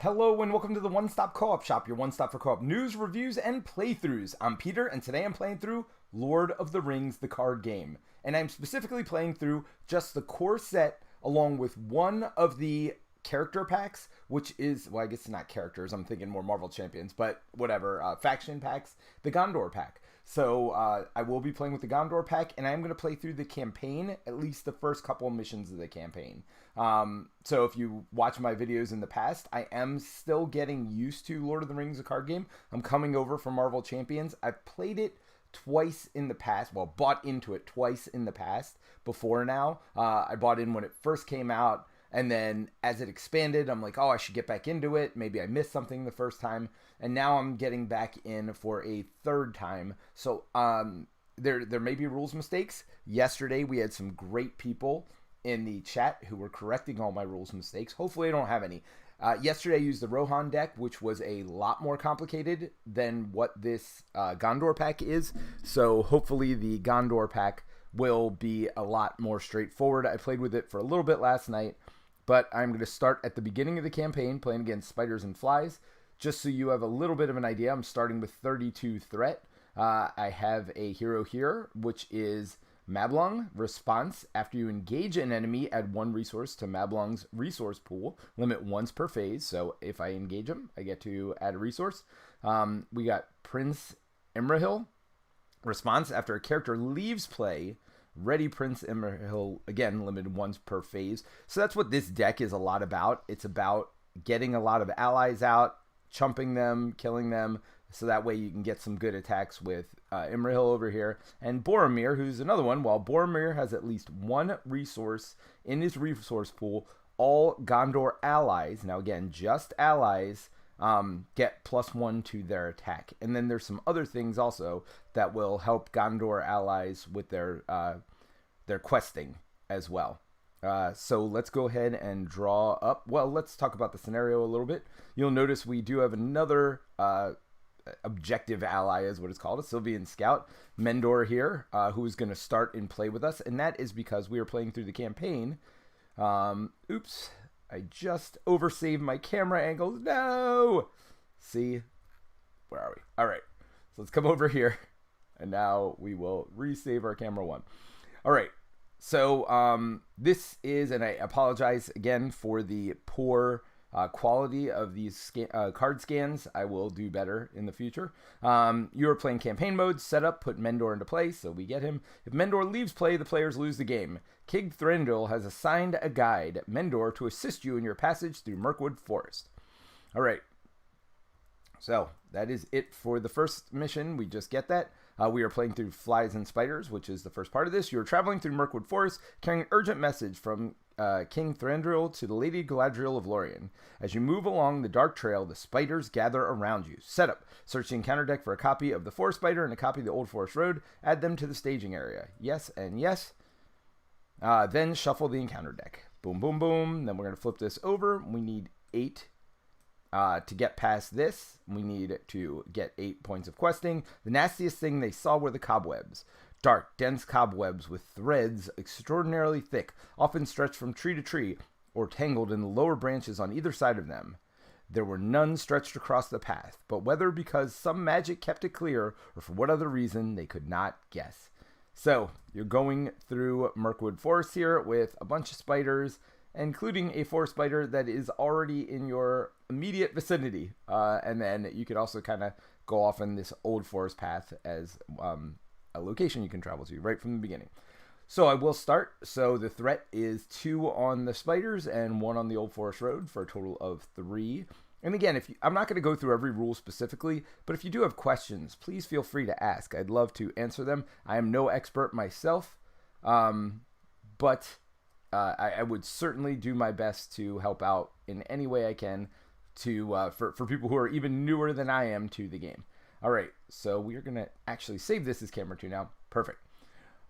Hello and welcome to the One Stop Co-op Shop, your one stop for co-op news, reviews, and playthroughs. I'm Peter, and today I'm playing through Lord of the Rings, the card game. And I'm specifically playing through just the core set along with one of the character packs, which is, well, I guess not characters, I'm thinking more Marvel Champions, but whatever, faction packs, the Gondor pack. So I will be playing with the Gondor pack, and I'm going to play through the campaign, at least the first couple of missions of the campaign. So if you watch my videos in the past, I am still getting used to Lord of the Rings, the card game. I'm coming over from Marvel Champions. I've played it twice in the past, well, bought into it twice in the past before now. I bought in when it first came out, and then as it expanded, I'm like, oh, I should get back into it. Maybe I missed something the first time. And now I'm getting back in for a third time. So there may be rules mistakes. Yesterday, we had some great people in the chat who were correcting all my rules mistakes. Hopefully, I don't have any. Yesterday, I used the Rohan deck, which was a lot more complicated than what this Gondor pack is. So hopefully, the Gondor pack will be a lot more straightforward. I played with it for a little bit last night. But I'm going to start at the beginning of the campaign playing against spiders and flies. Just so you have a little bit of an idea, I'm starting with 32 threat. I have a hero here, which is Mablung. Response: after you engage an enemy, add one resource to Mablung's resource pool. Limit once per phase. So if I engage him, I get to add a resource. We got Prince Imrahil. Response: after a character leaves play, ready Prince Imrahil, again, limited once per phase. So that's what this deck is a lot about. It's about getting a lot of allies out, chumping them, killing them, so that way you can get some good attacks with Imrahil over here. And Boromir, who's another one. While Boromir has at least one resource in his resource pool, all Gondor allies, now again, just allies, get +1 to their attack. And then there's some other things also that will help Gondor allies with their questing as well. So let's go ahead and draw up. Well, let's talk about the scenario a little bit. You'll notice we do have another objective ally, is what it's called, a Sylvian Scout, Mendor here, who's going to start and play with us. And that is because we are playing through the campaign. Oops. I just oversaved my camera angles. No! See? Where are we? All right. So let's come over here. And now we will resave our camera one. All right. So this is, and I apologize again for the poor quality of these card scans. I will do better in the future. You are playing campaign mode. Set up, put Mendor into play, so we get him. If Mendor leaves play, the players lose the game. King Thranduil has assigned a guide, Mendor, to assist you in your passage through Mirkwood Forest. All right. So that is it for the first mission. We just get that. We are playing through Flies and Spiders, which is the first part of this. You're traveling through Mirkwood Forest, carrying an urgent message from King Thranduil to the Lady Galadriel of Lorien. As you move along the dark trail, the spiders gather around you. Setup: search the encounter deck for a copy of the Forest Spider and a copy of the Old Forest Road. Add them to the staging area. Yes and yes. Then shuffle the encounter deck. Boom, boom, boom. Then we're going to flip this over. We need 8 to get past this. We need to get 8 points of questing. The nastiest thing they saw were the cobwebs. Dark, dense cobwebs with threads extraordinarily thick, often stretched from tree to tree, or tangled in the lower branches on either side of them. There were none stretched across the path, but whether because some magic kept it clear, or for what other reason, they could not guess. So, you're going through Mirkwood Forest here with a bunch of spiders, including a forest spider that is already in your immediate vicinity. And then you could also kind of go off on this old forest path as a location you can travel to right from the beginning. So I will start. So the threat is 2 on the spiders and 1 on the Old Forest Road for a total of 3. And again, I'm not going to go through every rule specifically, but if you do have questions, please feel free to ask. I'd love to answer them. I am no expert myself, but I would certainly do my best to help out in any way I can to for people who are even newer than I am to the game. All right, so we are going to actually save this as camera 2 now. Perfect.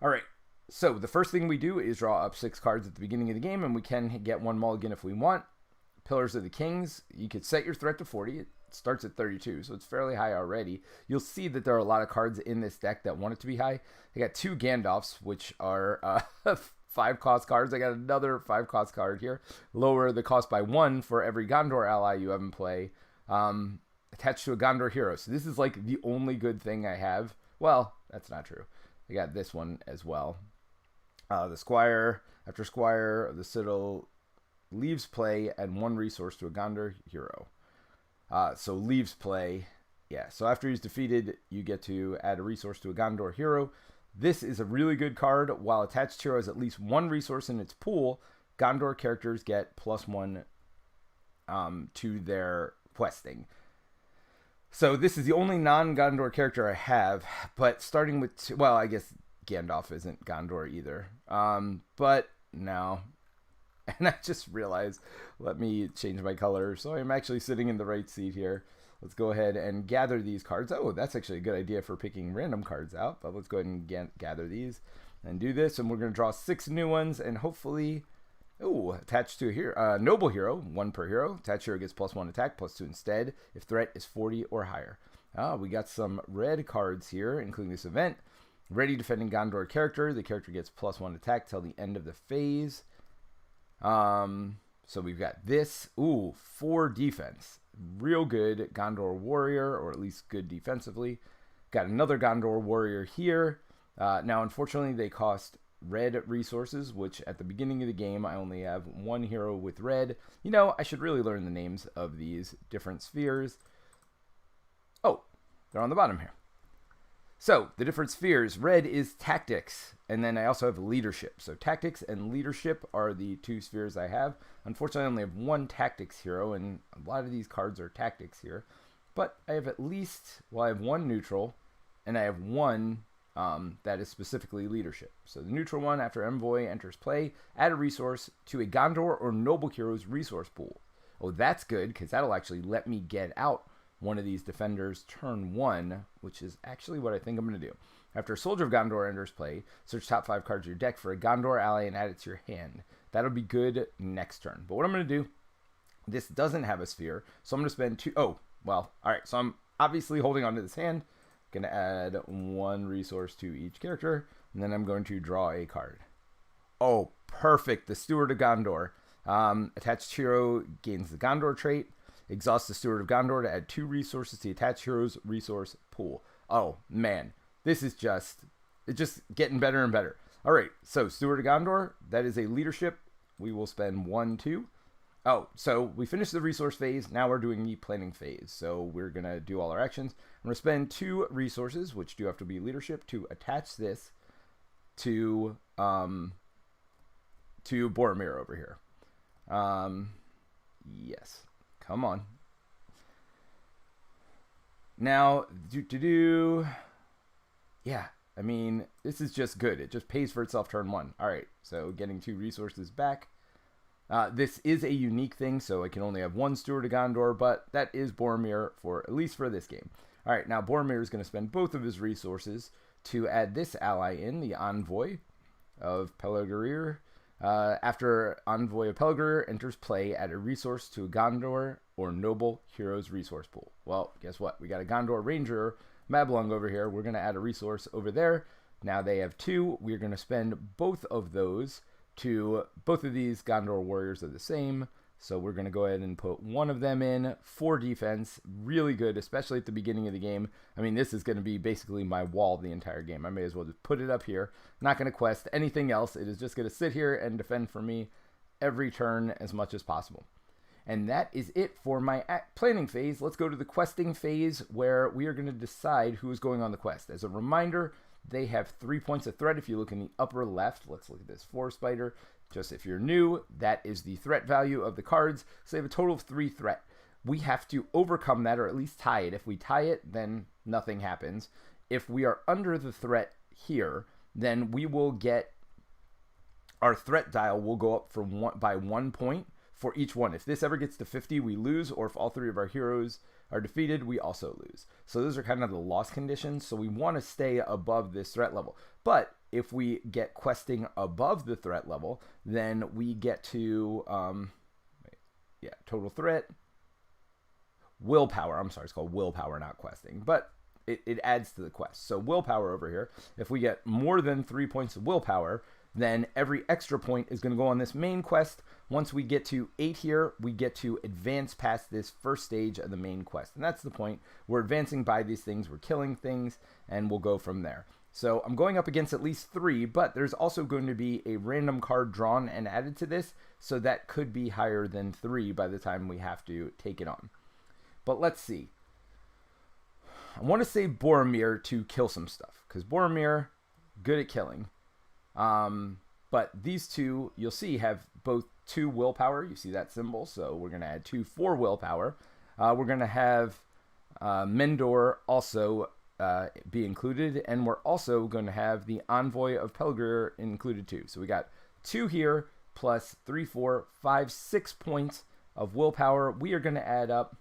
All right, so the first thing we do is draw up 6 cards at the beginning of the game, and we can get 1 mulligan if we want. Pillars of the Kings, you could set your threat to 40. It starts at 32, so it's fairly high already. You'll see that there are a lot of cards in this deck that want it to be high. I got 2 Gandalfs, which are 5 cost cards. I got another 5 cost card here. Lower the cost by 1 for every Gondor ally you have in play. Attached to a Gondor hero. So this is like the only good thing I have. Well, that's not true. I got this one as well. The Squire, after Squire, the Citadel leaves play, add 1 resource to a Gondor hero. So leaves play. Yeah, so after he's defeated, you get to add a resource to a Gondor hero. This is a really good card. While attached hero has at least 1 resource in its pool, Gondor characters get +1 to their questing. So this is the only non-Gondor character I have, but starting with, well, I guess Gandalf isn't Gondor either. But no. And I just realized, let me change my color so I'm actually sitting in the right seat here. Let's go ahead and gather these cards. Oh, that's actually a good idea for picking random cards out. But let's go ahead and gather these and do this. And we're going to draw 6 new ones and hopefully, attached to a hero, noble hero, 1 per hero. Attached hero gets +1 attack, +2 instead if threat is 40 or higher. We got some red cards here, including this event. Ready defending Gondor character. The character gets +1 attack till the end of the phase. So we've got this. 4 defense. Real good Gondor warrior, or at least good defensively. Got another Gondor warrior here. Now, unfortunately, they cost red resources, which at the beginning of the game, I only have 1 hero with red. You know, I should really learn the names of these different spheres. Oh, they're on the bottom here. So, the different spheres. Red is tactics, and then I also have leadership. So, tactics and leadership are the 2 spheres I have. Unfortunately, I only have 1 tactics hero, and a lot of these cards are tactics here. But I have at least, well, I have 1 neutral, and I have 1 that is specifically leadership. So, the neutral one, after Envoy enters play, add a resource to a Gondor or Noble hero's resource pool. Oh, that's good, because that'll actually let me get out one of these defenders turn 1, which is actually what I think I'm going to do. After Soldier of Gondor enters play, search top 5 cards of your deck for a Gondor ally and add it to your hand. That'll be good next turn. But what I'm going to do, this doesn't have a sphere, so I'm going to spend 2... Oh, well, all right. So I'm obviously holding on to this hand. Going to add 1 resource to each character, and then I'm going to draw a card. Oh, perfect. The Steward of Gondor. Attached hero gains the Gondor trait. Exhaust the Steward of Gondor to add 2 resources to the attached hero's resource pool. Oh, man. This is just getting better and better. All right, so Steward of Gondor, that is a leadership. We will spend 1, 2. Oh, so we finished the resource phase. Now we're doing the planning phase. So we're going to do all our actions. I'm going to spend 2 resources, which do have to be leadership, to attach this to Boromir over here. Yes. Come on. Now, yeah, I mean, this is just good. It just pays for itself turn 1. All right, so getting 2 resources back. This is a unique thing, so I can only have 1 Steward of Gondor, but that is Boromir, at least for this game. All right, now Boromir is going to spend both of his resources to add this ally in, the Envoy of Pelagrir. After Envoy of Pelagrir enters play, add a resource to a Gondor or Noble hero's resource pool. Well, guess what? We got a Gondor Ranger Mablung over here. We're going to add a resource over there. Now they have 2. We're going to spend both of those to both of these Gondor warriors are the same. So we're going to go ahead and put 1 of them in for defense. Really good, especially at the beginning of the game. I mean, this is going to be basically my wall the entire game. I may as well just put it up here. Not going to quest anything else. It is just going to sit here and defend for me every turn as much as possible. And that is it for my planning phase. Let's go to the questing phase where we are going to decide who is going on the quest. As a reminder, they have 3 points of threat. If you look in the upper left, let's look at this 4 spider. Just if you're new, that is the threat value of the cards. So they have a total of 3 threat. We have to overcome that or at least tie it. If we tie it, then nothing happens. If we are under the threat here, then we will get our threat dial will go up by 1 point for each one. If this ever gets to 50, we lose, or if all 3 of our heroes are defeated, we also lose. So those are kind of the loss conditions. So we want to stay above this threat level. But if we get questing above the threat level, then we get to, total threat, willpower. I'm sorry, it's called willpower, not questing. But it adds to the quest. So willpower over here, if we get more than 3 points of willpower, then every extra point is going to go on this main quest. Once we get to 8 here, we get to advance past this first stage of the main quest. And that's the point. We're advancing by these things, we're killing things, and we'll go from there. So I'm going up against at least 3, but there's also going to be a random card drawn and added to this, so that could be higher than 3 by the time we have to take it on. But let's see. I want to say Boromir to kill some stuff, because Boromir, good at killing. But these two, you'll see, have both 2 willpower. You see that symbol, so we're going to add 2 for willpower. We're going to have Mendor also be included, and we're also going to have the Envoy of Pelgrir included too. So we got 2 here, plus 3, 4, 5, 6 points of willpower. We are going to add up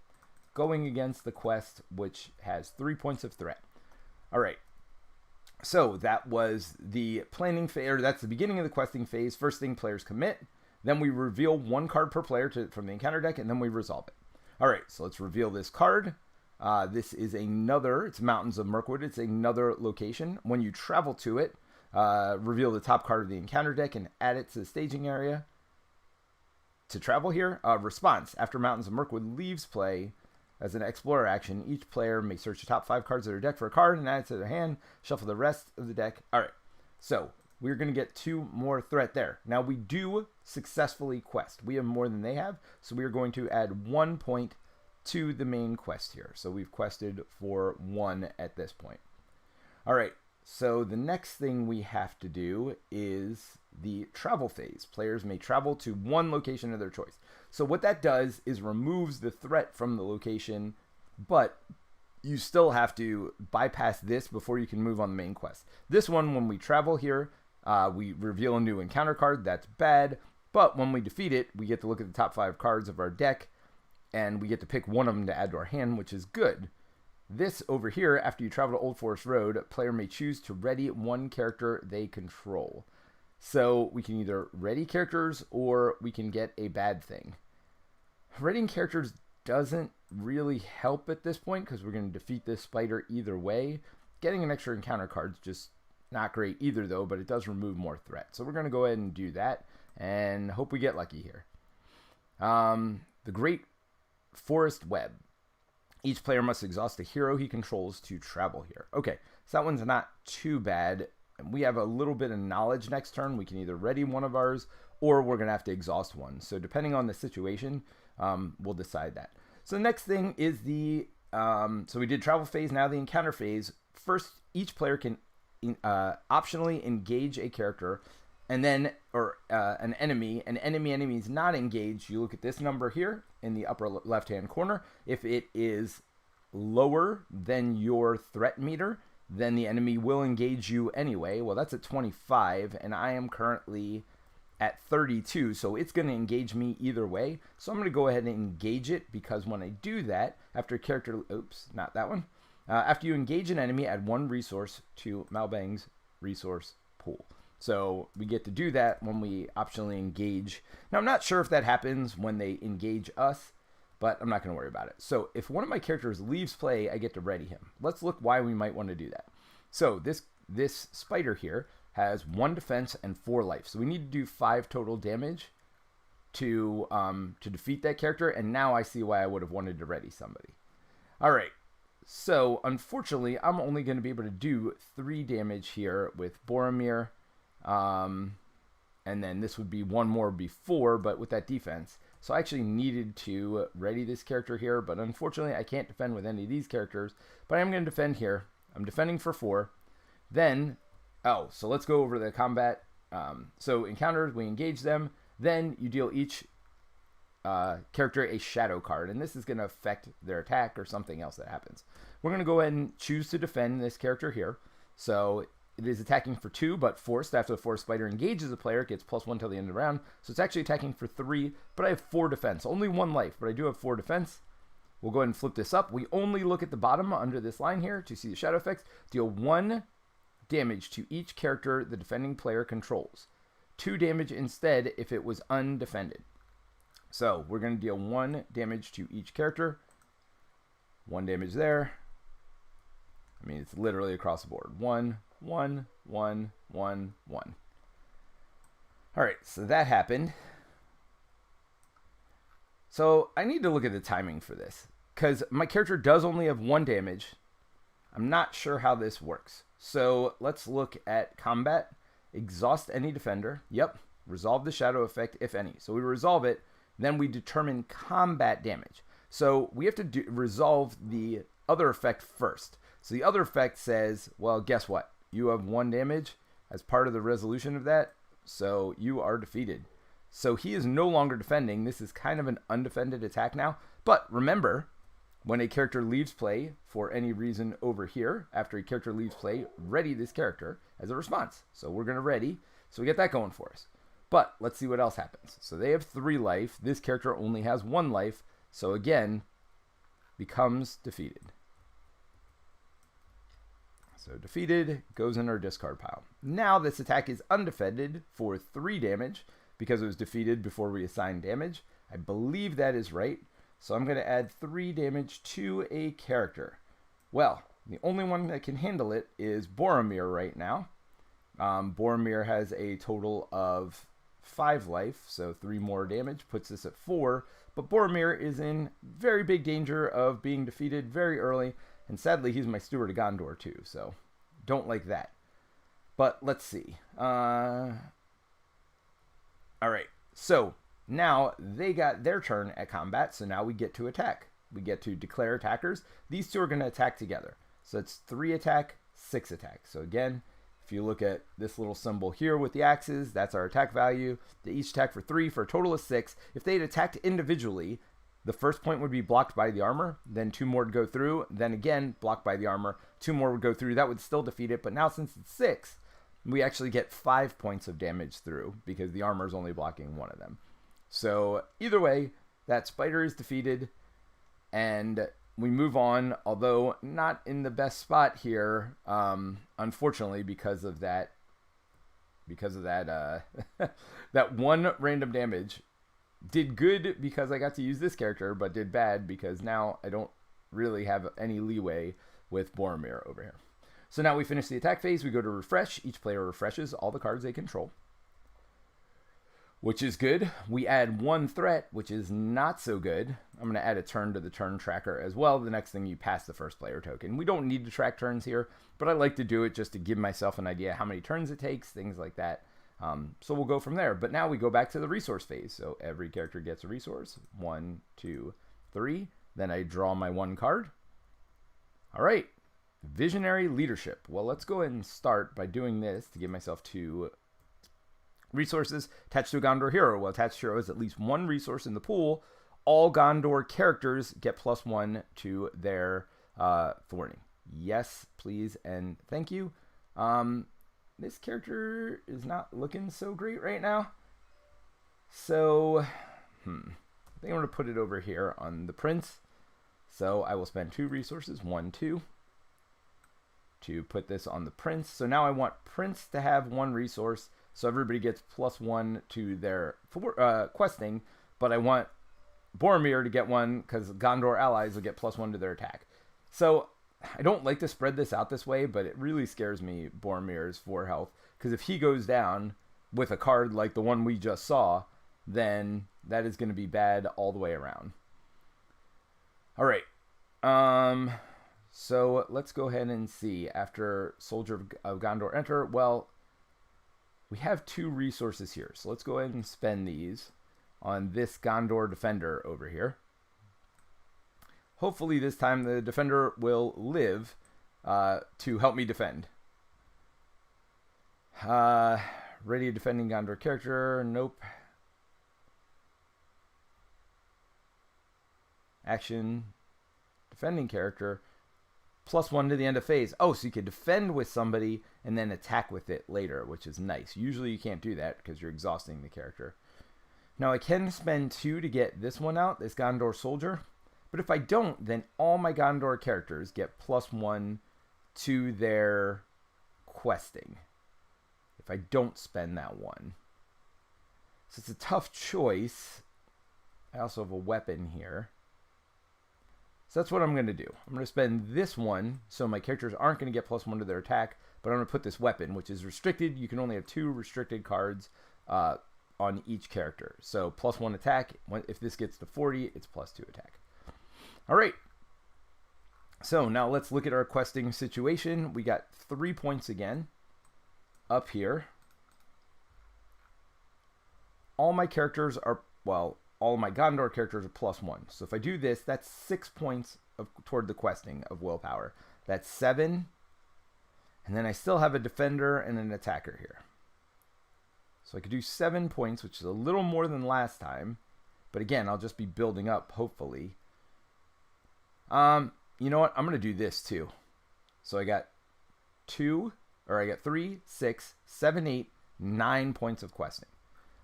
going against the quest, which has 3 points of threat. All right. So that was the planning phase, or that's the beginning of the questing phase. First thing, players commit. Then we reveal 1 card per player from the encounter deck, and then we resolve it. All right, so let's reveal this card. This is it's Mountains of Mirkwood. It's another location. When you travel to it, reveal the top card of the encounter deck and add it to the staging area. To travel here, response. After Mountains of Mirkwood leaves play, as an explorer action, each player may search the top 5 cards of their deck for a card and add it to their hand, shuffle the rest of the deck. All right, so we're going to get 2 more threat there. Now, we do successfully quest. We have more than they have, so we are going to add 1 point to the main quest here. So we've quested for 1 at this point. All right, so the next thing we have to do is the travel phase. Players may travel to 1 location of their choice. So what that does is removes the threat from the location, but you still have to bypass this before you can move on the main quest. This one, when we travel here, we reveal a new encounter card. That's bad, but when we defeat it, we get to look at the top 5 cards of our deck, and we get to pick one of them to add to our hand, which is good. This over here, after you travel to Old Forest Road, a player may choose to ready 1 character they control. So we can either ready characters or we can get a bad thing. Readying characters doesn't really help at this point because we're going to defeat this spider either way. Getting an extra encounter card is just not great either though, but it does remove more threat. So we're going to go ahead and do that and hope we get lucky here. The Great Forest Web. Each player must exhaust a hero he controls to travel here. Okay, so that one's not too bad. We have a little bit of knowledge next turn. We can either ready one of ours or we're going to have to exhaust one. So depending on the situation, we'll decide that. So the next thing is so we did travel phase, now the encounter phase. First, each player can optionally engage a character and then, or an enemy. An enemy is not engaged. You look at this number here in the upper left-hand corner. If it is lower than your threat meter, then the enemy will engage you anyway. Well, that's at 25, and I am currently at 32, so it's going to engage me either way. So I'm going to go ahead and engage it, because when I do that, after a character, oops, not that one. After you engage an enemy, add 1 resource to Malbang's resource pool. So we get to do that when we optionally engage. Now, I'm not sure if that happens when they engage us, but I'm not going to worry about it. So if one of my characters leaves play, I get to ready him. Let's look why we might want to do that. So this spider here has 1 defense and 4 life. So we need to do 5 total damage to defeat that character. And now I see why I would have wanted to ready somebody. All right. So unfortunately, I'm only going to be able to do 3 damage here with Boromir. And then this would be 1 more before, but with that defense. So I actually needed to ready this character here, but unfortunately I can't defend with any of these characters. But I'm going to defend here. I'm defending for 4. Then, so let's go over the combat. So encounters, we engage them. Then you deal each character a shadow card, and this is going to affect their attack or something else that happens. We're going to go ahead and choose to defend this character here. So it is attacking for 2, but forced. After the forced spider engages a player, it gets +1 till the end of the round. So it's actually attacking for 3, but I have 4 defense. Only 1 life, but I do have 4 defense. We'll go ahead and flip this up. We only look at the bottom under this line here to see the shadow effects. Deal 1 damage to each character the defending player controls. 2 damage instead if it was undefended. So we're going to deal 1 damage to each character. 1 damage there. I mean, it's literally across the board. 1, 1, 1, 1, 1. All right, so that happened. So I need to look at the timing for this because my character does only have 1 damage. I'm not sure how this works. So let's look at combat. Exhaust any defender. Yep. Resolve the shadow effect, if any. So we resolve it. Then we determine combat damage. So we have to resolve the other effect first. So the other effect says, well, guess what? You have 1 damage as part of the resolution of that. So you are defeated. So he is no longer defending. This is kind of an undefended attack now. But remember, when a character leaves play for any reason over here, after a character leaves play, ready this character as a response. So we're going to ready. So we get that going for us. But let's see what else happens. So they have 3 life. This character only has 1 life. So again, becomes defeated. So defeated, goes in our discard pile. Now this attack is undefended for 3 damage because it was defeated before we assigned damage. I believe that is right. So I'm going to add 3 damage to a character. Well, the only one that can handle it is Boromir right now. Boromir has a total of 5 life, so 3 more damage puts us at 4. But Boromir is in very big danger of being defeated very early. And sadly, he's my steward of Gondor too, so don't like that. But let's see. All right, so now they got their turn at combat, so now we get to attack. We get to declare attackers. These 2 are going to attack together. So it's 3 attack, 6 attack. So again, if you look at this little symbol here with the axes, that's our attack value. They each attack for 3 for a total of 6. If they had attacked individually, the first point would be blocked by the armor, then 2 more would go through, then again blocked by the armor, 2 more would go through. That would still defeat it, but now since it's 6, we actually get 5 points of damage through because the armor is only blocking 1 of them. So either way, that spider is defeated, and we move on, although not in the best spot here, unfortunately, because of that that 1 random damage. Did good because I got to use this character, but did bad because now I don't really have any leeway with Boromir over here. So now we finish the attack phase. We go to refresh. Each player refreshes all the cards they control, which is good. We add 1 threat, which is not so good. I'm going to add a turn to the turn tracker as well. The next thing, you pass the first player token. We don't need to track turns here, but I like to do it just to give myself an idea how many turns it takes, things like that. So we'll go from there. But now we go back to the resource phase. So every character gets a resource. 1, 2, 3. Then I draw my 1 card. All right. Visionary Leadership. Well, let's go ahead and start by doing this to give myself 2 resources. Attached to a Gondor hero. Well, attached hero is at least 1 resource in the pool. All Gondor characters get +1 to their thorning. Yes, please, and thank you. This character is not looking so great right now. So, I think I'm going to put it over here on the Prince. So I will spend 2 resources, 1, 2, to put this on the Prince. So now I want Prince to have 1 resource, so everybody gets +1 to their questing, but I want Boromir to get 1 because Gondor allies will get +1 to their attack. So I don't like to spread this out this way, but it really scares me, Boromir's 4 health, because if he goes down with a card like the one we just saw, then that is going to be bad all the way around. All right. So let's go ahead and see. After Soldier of Gondor enter, well, we have 2 resources here. So let's go ahead and spend these on this Gondor defender over here. Hopefully this time the defender will live to help me defend. Ready defending Gondor character. Nope. Action. Defending character. +1 to the end of phase. Oh, so you can defend with somebody and then attack with it later, which is nice. Usually you can't do that because you're exhausting the character. Now I can spend 2 to get this one out, this Gondor soldier. But if I don't, then all my Gondor characters get +1 to their questing. If I don't spend that 1. So it's a tough choice. I also have a weapon here. So that's what I'm going to do. I'm going to spend this 1, so my characters aren't going to get +1 to their attack, but I'm going to put this weapon, which is restricted. You can only have 2 restricted cards on each character. So +1 attack. If this gets to 40, it's +2 attack. All right. So now let's look at our questing situation. We got 3 points again up here. All my characters are, well, all my Gondor characters are +1. So if I do this, that's 6 points toward the questing of willpower. That's 7. And then I still have a defender and an attacker here. So I could do 7 points, which is a little more than last time. But again, I'll just be building up, hopefully. You know what? I'm going to do this too. So I got 3, 6, 7, 8, 9 points of questing.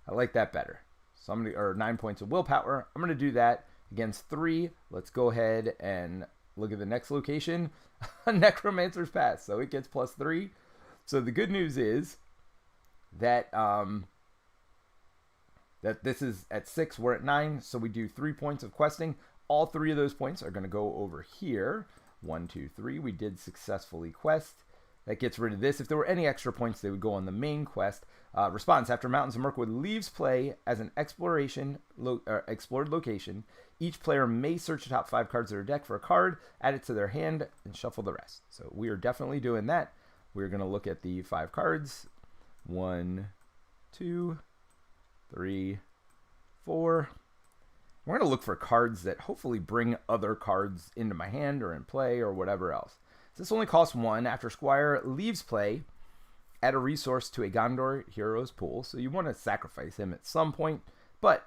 I like that better. So I'm going to, or 9 points of willpower. I'm going to do that against 3. Let's go ahead and look at the next location. Necromancer's Pass. So it gets +3. So the good news is that that this is at 6, we're at 9, so we do 3 points of questing. All 3 of those points are going to go over here. 1, 2, 3. We did successfully quest. That gets rid of this. If there were any extra points, they would go on the main quest. Response: after Mountains of Mirkwood leaves play as an explored location, each player may search the top 5 cards of their deck for a card, add it to their hand, and shuffle the rest. So we are definitely doing that. We're going to look at the 5 cards. 1, 2, 3, 4. We're going to look for cards that hopefully bring other cards into my hand or in play or whatever else. This only costs 1. After Squire leaves play, add a resource to a Gondor hero's pool. So you want to sacrifice him at some point, but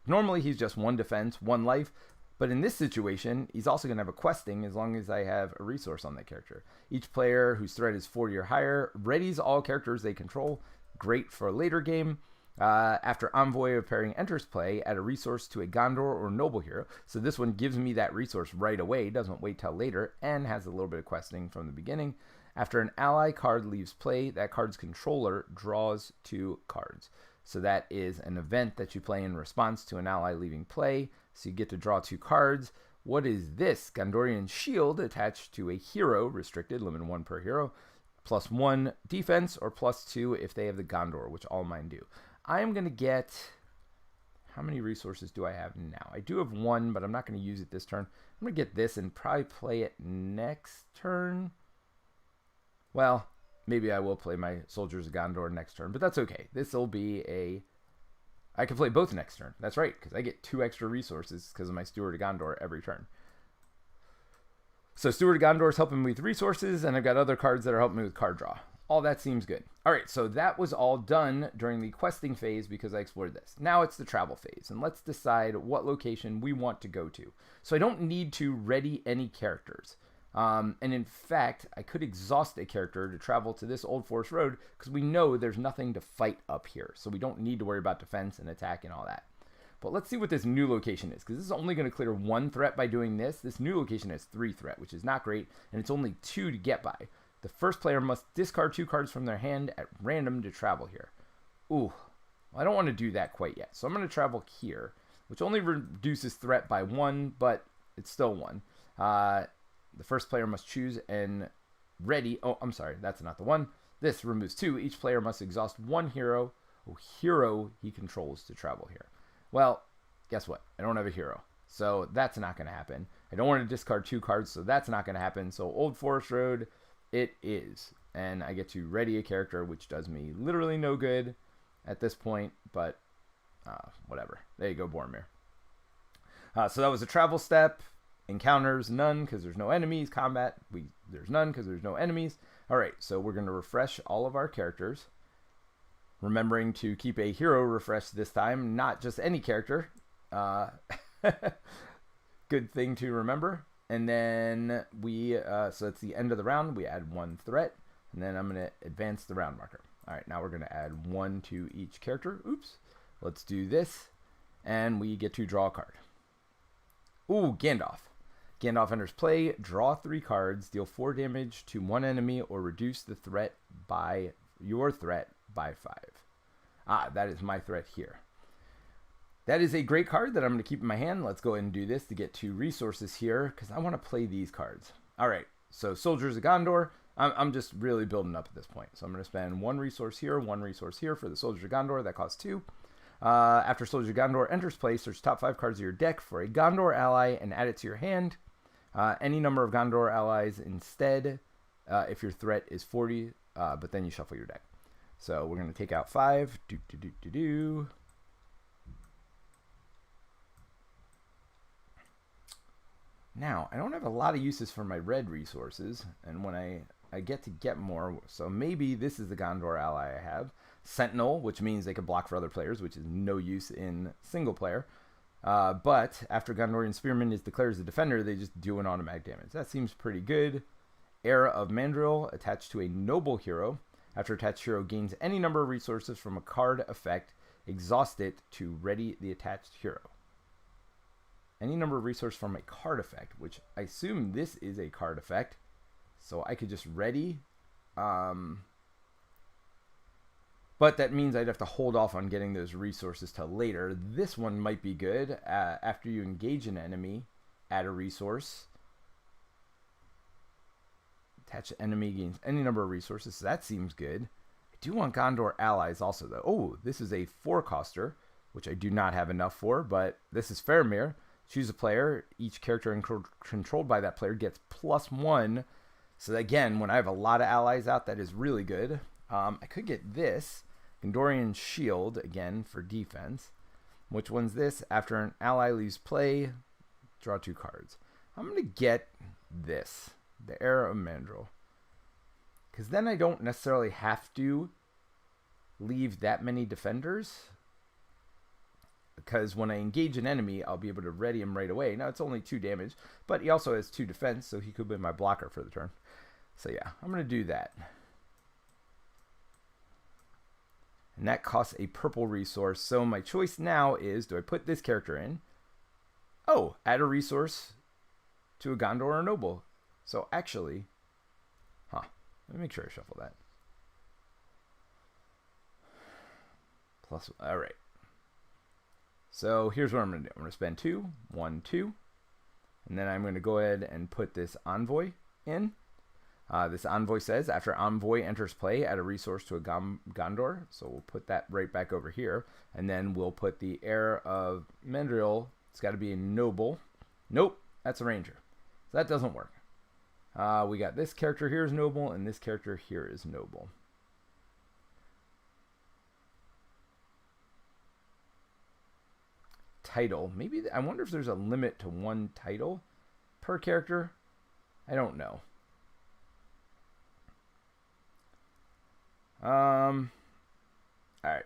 normally he's just 1 defense, 1 life. But in this situation, he's also going to have a questing as long as I have a resource on that character. Each player whose threat is 40 or higher readies all characters they control. Great for a later game. After Envoy of Pairing enters play, add a resource to a Gondor or Noble hero. So this one gives me that resource right away, doesn't wait till later, and has a little bit of questing from the beginning. After an ally card leaves play, that card's controller draws 2 cards. So that is an event that you play in response to an ally leaving play. So you get to draw 2 cards. What is this? Gondorian Shield attached to a hero, restricted, limited 1 per hero, +1 defense, or +2 if they have the Gondor, which all mine do. I am going to get, how many resources do I have now? I do have 1, but I'm not going to use it this turn. I'm going to get this and probably play it next turn. Well, maybe I will play my Soldiers of Gondor next turn, but that's okay. This will be I can play both next turn. That's right, because I get 2 extra resources because of my Steward of Gondor every turn. So Steward of Gondor is helping me with resources, and I've got other cards that are helping me with card draw. All that seems good. All right, so that was all done during the questing phase because I explored this. Now it's the travel phase, and let's decide what location we want to go to. So I don't need to ready any characters. And in fact, I could exhaust a character to travel to this Old Forest Road because we know there's nothing to fight up here. So we don't need to worry about defense and attack and all that. But let's see what this new location is, because this is only going to clear 1 threat by doing this. This new location has 3 threat, which is not great, and it's only 2 to get by. The first player must discard 2 cards from their hand at random to travel here. Ooh, well, I don't want to do that quite yet. So I'm going to travel here, which only reduces threat by 1, but it's still 1. The first player must choose and ready. Oh, I'm sorry, that's not the one. This removes 2. Each player must exhaust 1 hero he controls to travel here. Well, guess what? I don't have a hero, so that's not going to happen. I don't want to discard 2 cards, so that's not going to happen. So Old Forest Road, it is. And I get to ready a character, which does me literally no good at this point, but whatever. There you go, Boromir. So that was a travel step. Encounters, none, because there's no enemies. Combat, there's none, because there's no enemies. All right, so we're going to refresh all of our characters. Remembering to keep a hero refreshed this time, not just any character. Good thing to remember. And then so it's the end of the round. We add 1 threat, and then I'm going to advance the round marker. All right, now we're going to add 1 to each character. Oops. Let's do this, and we get to draw a card. Ooh, Gandalf. Gandalf enters play, draw 3 cards, deal 4 damage to 1 enemy, or reduce the threat by your threat by 5. That is my threat here. That is a great card that I'm going to keep in my hand. Let's go ahead and do this to get 2 resources here, because I want to play these cards. All right, so Soldiers of Gondor. I'm just really building up at this point. So I'm going to spend 1 resource here, 1 resource here for the Soldiers of Gondor. That costs 2. After Soldier of Gondor enters play, search top 5 cards of your deck for a Gondor ally and add it to your hand. Any number of Gondor allies instead, if your threat is 40, but then you shuffle your deck. So we're going to take out 5. Now, I don't have a lot of uses for my red resources, and when I get to get more, so maybe this is the Gondor ally I have. Sentinel, which means they can block for other players, which is no use in single player. But after Gondorian Spearman is declared as a defender, they just do an automatic damage. That seems pretty good. Heir of Mandrill, attached to a noble hero. After attached hero gains any number of resources from a card effect, exhaust it to ready the attached hero. Any number of resources from a card effect, which I assume this is a card effect. So I could just ready. But that means I'd have to hold off on getting those resources till later. This one might be good. After you engage an enemy, add a resource. Attach enemy gains any number of resources. So that seems good. I do want Gondor allies also, though. Oh, this is a 4-coster, which I do not have enough for, but this is Faramir. Choose a player. Each character controlled by that player gets +1. So again, when I have a lot of allies out, that is really good. I could get this. Gondorian Shield, again, for defense. Which one's this? After an ally leaves play, draw 2 cards. I'm going to get this. The Heir of Mandrill. Because then I don't necessarily have to leave that many defenders. Because when I engage an enemy, I'll be able to ready him right away. Now, it's only 2 damage, but he also has 2 defense, so he could be my blocker for the turn. So yeah, I'm going to do that. And that costs a purple resource. So my choice now is, do I put this character in? Oh, add a resource to a Gondor or Noble. So actually, let me make sure I shuffle that. Plus, all right. So here's what I'm going to do. I'm going to spend 2, 1, 2. And then I'm going to go ahead and put this Envoy in. This Envoy says, after Envoy enters play, add a resource to a Gondor. So we'll put that right back over here. And then we'll put the Heir of Mandrill. It's got to be a Noble. Nope, that's a Ranger. So that doesn't work. We got this character here is Noble, and this character here is Noble. Title. Maybe, I wonder if there's a limit to 1 title per character. I don't know. Alright,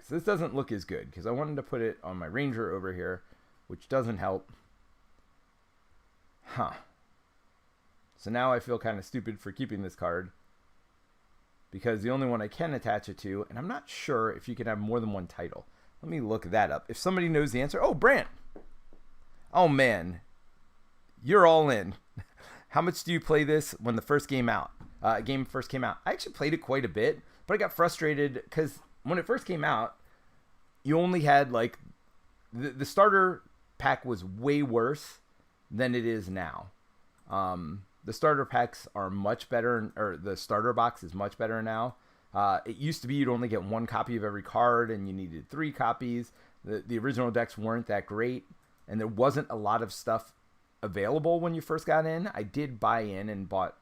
so this doesn't look as good because I wanted to put it on my Ranger over here, which doesn't help. So now I feel kind of stupid for keeping this card because the only one I can attach it to, and I'm not sure if you can have more than 1 title. Let me look that up. If somebody knows the answer. Oh, Brant. Oh, man. You're all in. How much do you play this when the first game first came out? I actually played it quite a bit, but I got frustrated because when it first came out, you only had like the starter pack was way worse than it is now. The starter packs are much better, or the starter box is much better now. It used to be you'd only get 1 copy of every card and you needed 3 copies. The original decks weren't that great, and there wasn't a lot of stuff available when you first got in. I did buy in and bought,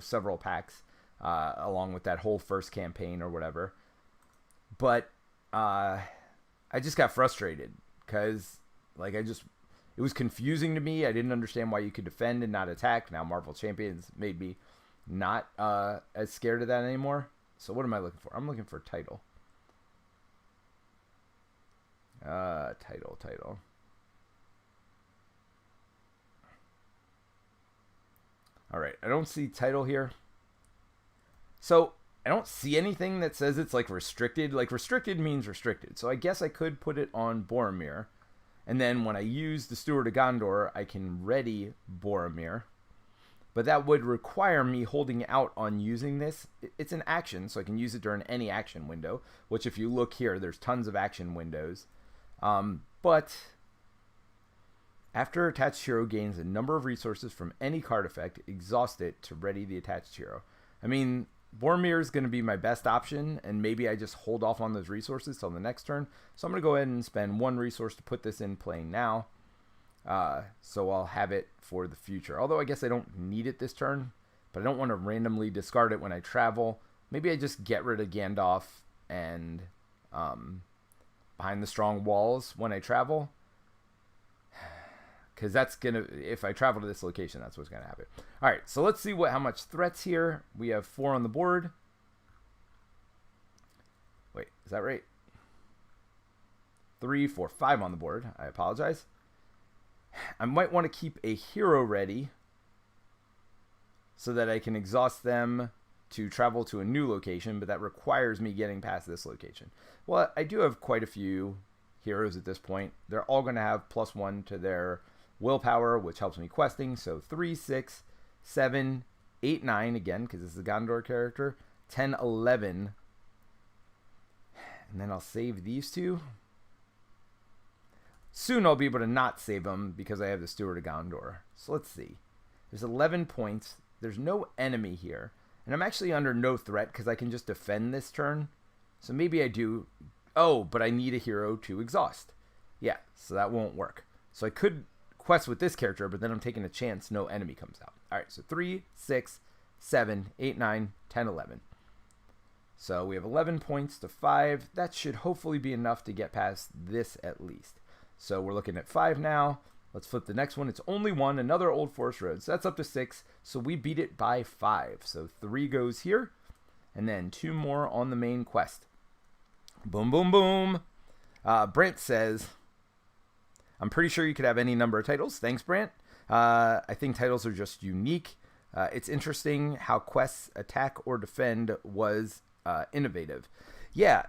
several packs along with that whole first campaign or whatever. But I just got frustrated because it was confusing to me. I didn't understand why you could defend and not attack. Now Marvel Champions made me not as scared of that anymore. So what am I looking for? I'm looking for title. Title. All right, I don't see title here. So I don't see anything that says it's like restricted. Like restricted means restricted. So I guess I could put it on Boromir. And then when I use the Steward of Gondor, I can ready Boromir. But that would require me holding out on using this. It's an action, so I can use it during any action window. Which if you look here, there's tons of action windows. But after attached hero gains a number of resources from any card effect, exhaust it to ready the attached hero. I mean, Boromir is going to be my best option, and maybe I just hold off on those resources till the next turn. So I'm going to go ahead and spend 1 resource to put this in play now. So I'll have it for the future. Although I guess I don't need it this turn, but I don't want to randomly discard it when I travel. Maybe I just get rid of Gandalf and behind the strong walls when I travel. Because that's going to, if I travel to this location, that's what's going to happen. All right, so let's see how much threats here. We have 4 on the board. Wait, is that right? 3, 4, 5 on the board. I apologize. I might want to keep a hero ready so that I can exhaust them to travel to a new location, but that requires me getting past this location. Well, I do have quite a few heroes at this point. They're all going to have +1 to their willpower, which helps me questing. So 3, 6, 7, 8, 9, again, because this is a Gondor character, 10, 11. And then I'll save these 2. Soon I'll be able to not save them because I have the Steward of Gondor. So let's see. There's 11 points. There's no enemy here. And I'm actually under no threat because I can just defend this turn. So maybe I do. Oh, but I need a hero to exhaust. Yeah, so that won't work. So I could quest with this character, but then I'm taking a chance no enemy comes out. All right, so 3, 6, 7, 8, 9, 10, 11. So we have 11 points to 5. That should hopefully be enough to get past this at least. So we're looking at 5 now. Let's flip the next one. It's only 1, another Old Forest Road. So that's up to 6. So we beat it by 5. So 3 goes here, and then 2 more on the main quest. Boom, boom, boom. Brent says, I'm pretty sure you could have any number of titles. Thanks, Brent. I think titles are just unique. It's interesting how quests attack or defend was innovative. Yeah,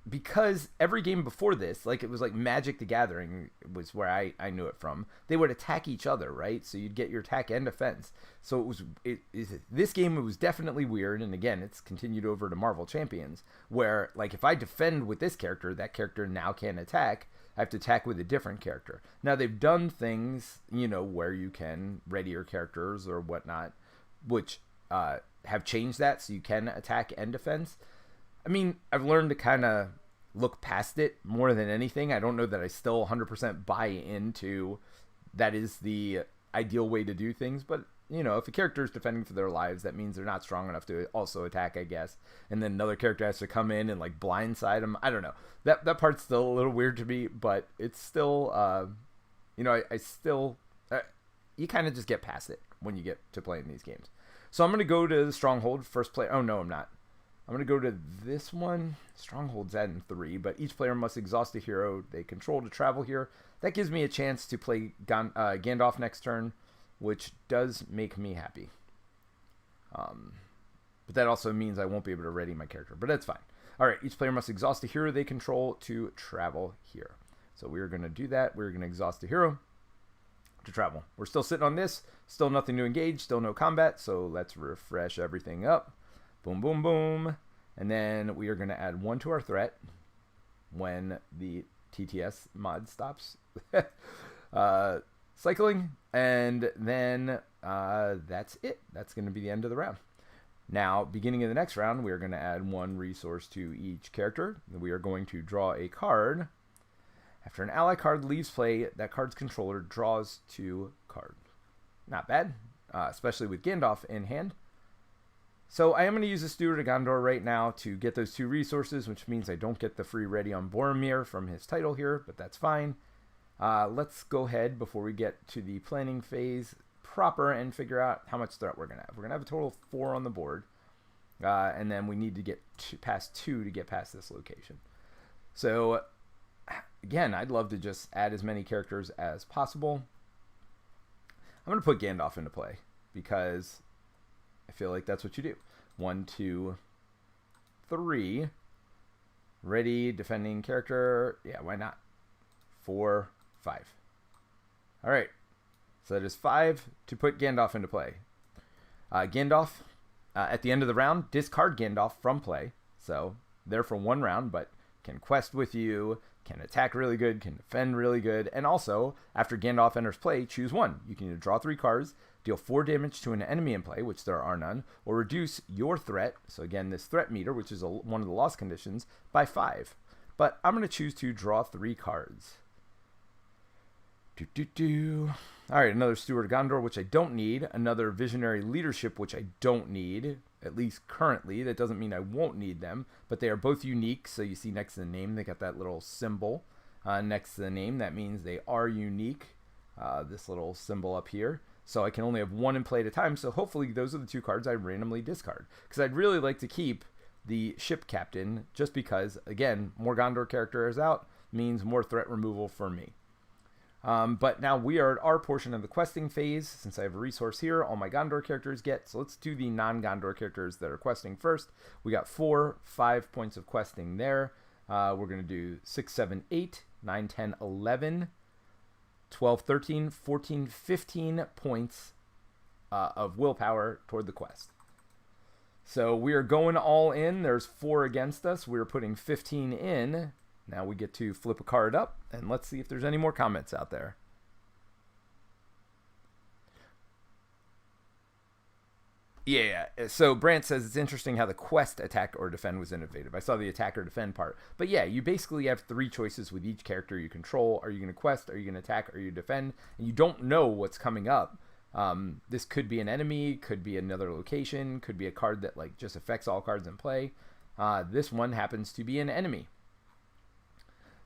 because every game before this, like it was like Magic the Gathering was where I knew it from. They would attack each other, right? So you'd get your attack and defense. So this game, it was definitely weird. And again, it's continued over to Marvel Champions, where like if I defend with this character, that character now can attack. I have to attack with a different character. Now they've done things, you know, where you can ready your characters or whatnot, which have changed that so you can attack and defense. I mean, I've learned to kind of look past it more than anything. I don't know that I still 100% buy into that is the ideal way to do things, but you know, if a character is defending for their lives, that means they're not strong enough to also attack, I guess. And then another character has to come in and like blindside them. I don't know. That part's still a little weird to me, but it's still, you know, I still, you kind of just get past it when you get to playing these games. So I'm going to go to the Stronghold first player. Oh, no, I'm not. I'm going to go to this one. Stronghold's adding 3, but each player must exhaust a hero they control to travel here. That gives me a chance to play Gandalf next turn, which does make me happy. But that also means I won't be able to ready my character, but that's fine. All right, each player must exhaust a hero they control to travel here. So we're going to do that. We're going to exhaust a hero to travel. We're still sitting on this. Still nothing to engage. Still no combat. So let's refresh everything up. Boom, boom, boom. And then we are going to add 1 to our threat when the TTS mod stops cycling. And then that's it. That's going to be the end of the round. Now, beginning of the next round, we are going to add 1 resource to each character. We are going to draw a card. After an ally card leaves play, that card's controller draws 2 cards. Not bad, especially with Gandalf in hand. So I am going to use the Steward of Gondor right now to get those 2 resources, which means I don't get the free ready on Boromir from his title here, but that's fine. Let's go ahead before we get to the planning phase proper and figure out how much threat we're going to have. We're going to have a total of 4 on the board, and then we need to get past 2 to get past this location. So again, I'd love to just add as many characters as possible. I'm going to put Gandalf into play because I feel like that's what you do. 1, 2, 3. Ready, defending character. Yeah, why not? 4, 5. All right. So that is 5 to put Gandalf into play. Gandalf, at the end of the round, discard Gandalf from play. So there for 1 round, but can quest with you, can attack really good, can defend really good, and also, after Gandalf enters play, choose one. You can either draw 3 cards, deal 4 damage to an enemy in play, which there are none, or reduce your threat, so again, this threat meter, which is one of the loss conditions, by 5. But I'm going to choose to draw 3 cards. Alright, another Steward of Gondor, which I don't need. Another Visionary Leadership, which I don't need, at least currently. That doesn't mean I won't need them, but they are both unique. So you see next to the name, they got that little symbol next to the name. That means they are unique, this little symbol up here. So I can only have 1 in play at a time, so hopefully those are the 2 cards I randomly discard. Because I'd really like to keep the Ship Captain, just because, again, more Gondor characters out means more threat removal for me. But now we are at our portion of the questing phase. Since I have a resource here, all my Gondor characters get. So let's do the non-Gondor characters that are questing first. We got 5 points of questing there. We're going to do 6, 7, 8, 9, 10, 11, 12, 13, 14, 15 points of willpower toward the quest. So we are going all in. There's 4 against us. We're putting 15 in. Now we get to flip a card up, and let's see if there's any more comments out there. Yeah, so Brant says it's interesting how the quest attack or defend was innovative. I saw the attack or defend part. But yeah, you basically have 3 choices with each character you control. Are you going to quest? Are you going to attack? Are you defend? And you don't know what's coming up. This could be an enemy, could be another location, could be a card that like just affects all cards in play. This one happens to be an enemy.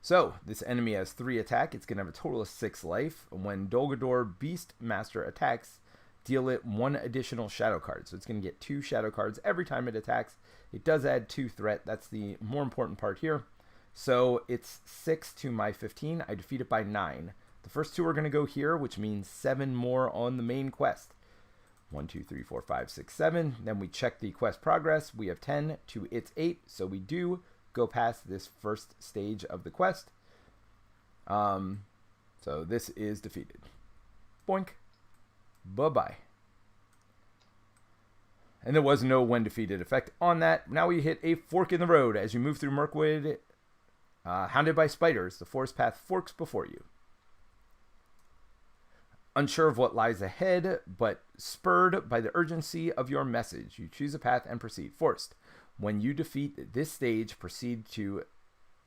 So, this enemy has 3 attack. It's going to have a total of 6 life. When Dol Guldur Beastmaster attacks, deal it 1 additional shadow card. So it's going to get 2 shadow cards every time it attacks. It does add 2 threat. That's the more important part here. So it's 6 to my 15. I defeat it by 9. The first 2 are going to go here, which means 7 more on the main quest. 1, 2, 3, 4, 5, 6, 7. Then we check the quest progress. We have 10 to its 8. So we do go past this first stage of the quest. So this is defeated. Boink. Bye-bye. And there was no when defeated effect on that. Now we hit a fork in the road. As you move through Mirkwood, hounded by spiders, the forest path forks before you. Unsure of what lies ahead, but spurred by the urgency of your message, you choose a path and proceed. Forced. When you defeat this stage, proceed to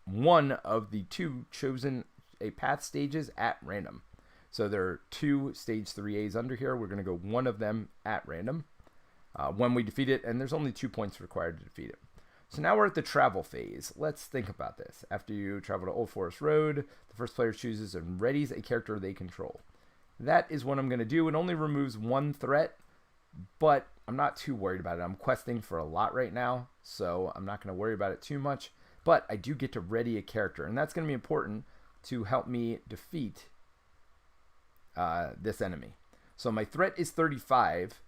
one of the 2 chosen a path stages at random. So there are 2 stage 3As under here. We're going to go one of them at random when we defeat it, and there's only 2 points required to defeat it. So now we're at the travel phase. Let's think about this. After you travel to Old Forest Road, the first player chooses and readies a character they control. That is what I'm going to do. It only removes 1 threat, but I'm not too worried about it. I'm questing for a lot right now, so I'm not going to worry about it too much. But I do get to ready a character, and that's going to be important to help me defeat this enemy. So my threat is 35.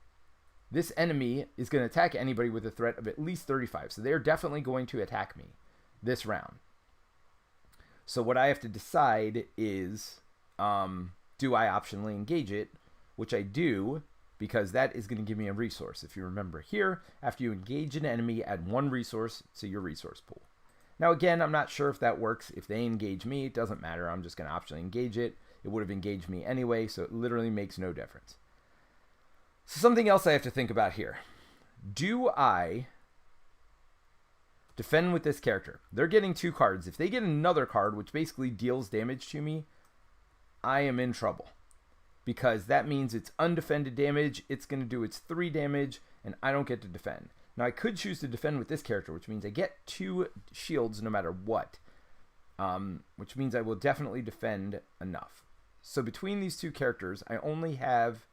This enemy is going to attack anybody with a threat of at least 35. So they're definitely going to attack me this round. So what I have to decide is, do I optionally engage it? Which I do, because that is going to give me a resource. If you remember here, after you engage an enemy, add 1 resource to your resource pool. Now again, I'm not sure if that works. If they engage me, it doesn't matter. I'm just going to optionally engage it. It would have engaged me anyway, so it literally makes no difference. So something else I have to think about here. Do I defend with this character? They're getting 2 cards. If they get another card, which basically deals damage to me, I am in trouble. Because that means it's undefended damage, it's going to do its 3 damage, and I don't get to defend. Now I could choose to defend with this character, which means I get 2 shields no matter what. Which means I will definitely defend enough. So between these 2 characters, I only have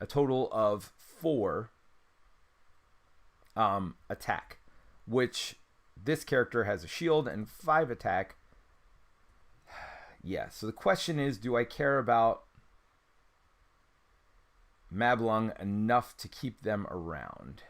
a total of 4 attack. Which this character has a shield and 5 attack. Yeah, so the question is, do I care about Mablung enough to keep them around?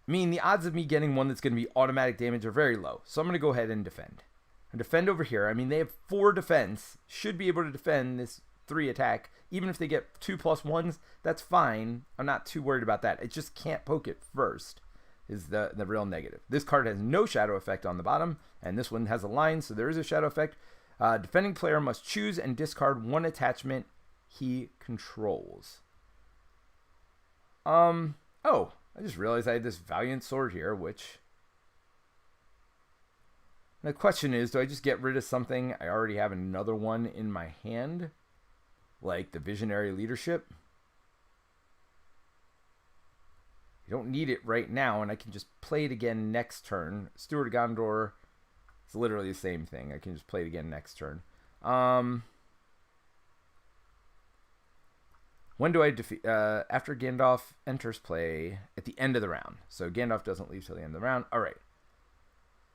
I mean, the odds of me getting one that's going to be automatic damage are very low. So I'm going to go ahead and defend. And defend over here. I mean, they have 4 defense. Should be able to defend this 3 attack. Even if they get 2+1s, that's fine. I'm not too worried about that. It just can't poke it first. is the real negative. This card has no shadow effect on the bottom, and this one has a line, so there is a shadow effect. Defending player must choose and discard one attachment he controls. Oh, I just realized I had this Valiant Sword here, which... The question is, do I just get rid of something? I already have another one in my hand, like the Visionary Leadership. You don't need it right now, and I can just play it again next turn. Steward of Gondor, it's literally the same thing. I can just play it again next turn. When do I defeat? After Gandalf enters play at the end of the round. So Gandalf doesn't leave till the end of the round. All right.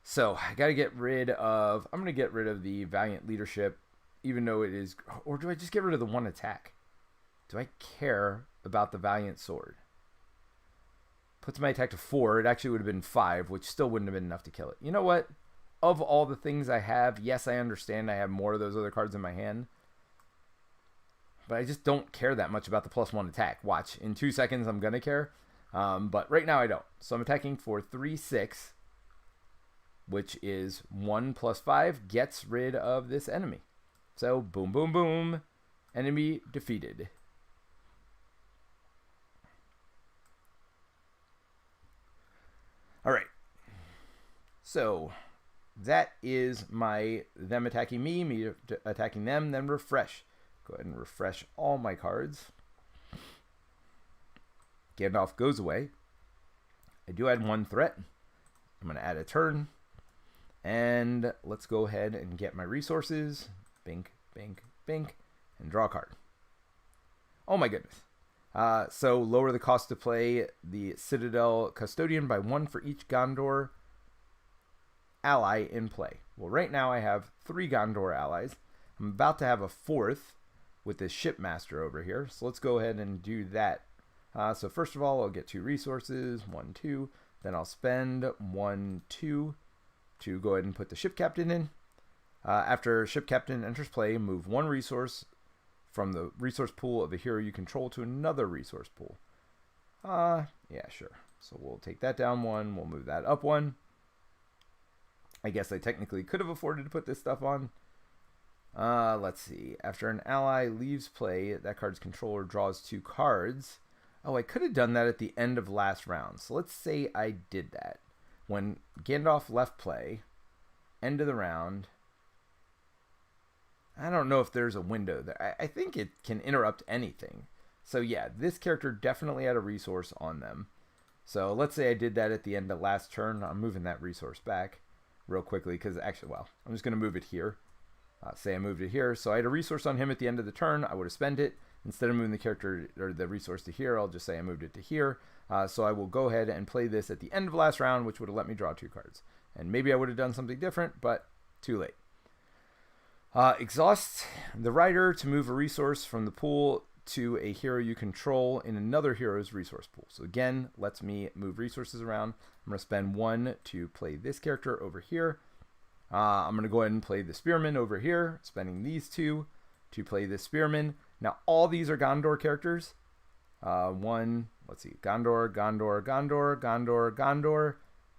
So I got to get rid of... I'm going to get rid of the Valiant Leadership, even though it is... Or do I just get rid of the one attack? Do I care about the Valiant Sword? Puts my attack to 4. It actually would have been 5, which still wouldn't have been enough to kill it. You know what? Of all the things I have, yes, I understand I have more of those other cards in my hand. But I just don't care that much about the +1 attack. Watch. In 2 seconds, I'm going to care. But right now, I don't. So I'm attacking for 3/6. Which is 1 + 5, gets rid of this enemy. So, boom, boom, boom. Enemy defeated. All right. So, that is them attacking me attacking them, then refresh. Go ahead and refresh all my cards. Gandalf goes away. I do add 1 threat. I'm going to add a turn. And let's go ahead and get my resources. Bink, bink, bink. And draw a card. Oh my goodness. So lower the cost to play the Citadel Custodian by 1 for each Gondor ally in play. Well, right now I have 3 Gondor allies. I'm about to have a 4th with this Shipmaster over here. So let's go ahead and do that. So first of all, I'll get 2 resources. 1, 2. Then I'll spend 1, 2. To go ahead and put the Ship Captain in. After Ship Captain enters play, move 1 resource from the resource pool of a hero you control to another resource pool. Yeah, sure. So we'll take that down 1. We'll move that up 1. I guess I technically could have afforded to put this stuff on. Let's see. After an ally leaves play, that card's controller draws 2 cards. Oh, I could have done that at the end of last round. So let's say I did that. When Gandalf left play, end of the round, I don't know if there's a window there. I think it can interrupt anything. So yeah, this character definitely had a resource on them. So let's say I did that at the end of last turn. I'm moving that resource back real quickly because actually, well, I'm just going to move it here. Say I moved it here. So I had a resource on him at the end of the turn. I would have spent it. Instead of moving the character or the resource to here, I'll just say I moved it to here. So I will go ahead and play this at the end of last round, which would have let me draw 2 cards. And maybe I would have done something different, but too late. Exhaust the rider to move a resource from the pool to a hero you control in another hero's resource pool. So again, lets me move resources around. I'm going to spend 1 to play this character over here. I'm going to go ahead and play the Spearman over here, spending these 2 to play this Spearman. Now, all these are Gondor characters. Let's see, Gondor, Gondor, Gondor, Gondor, Gondor,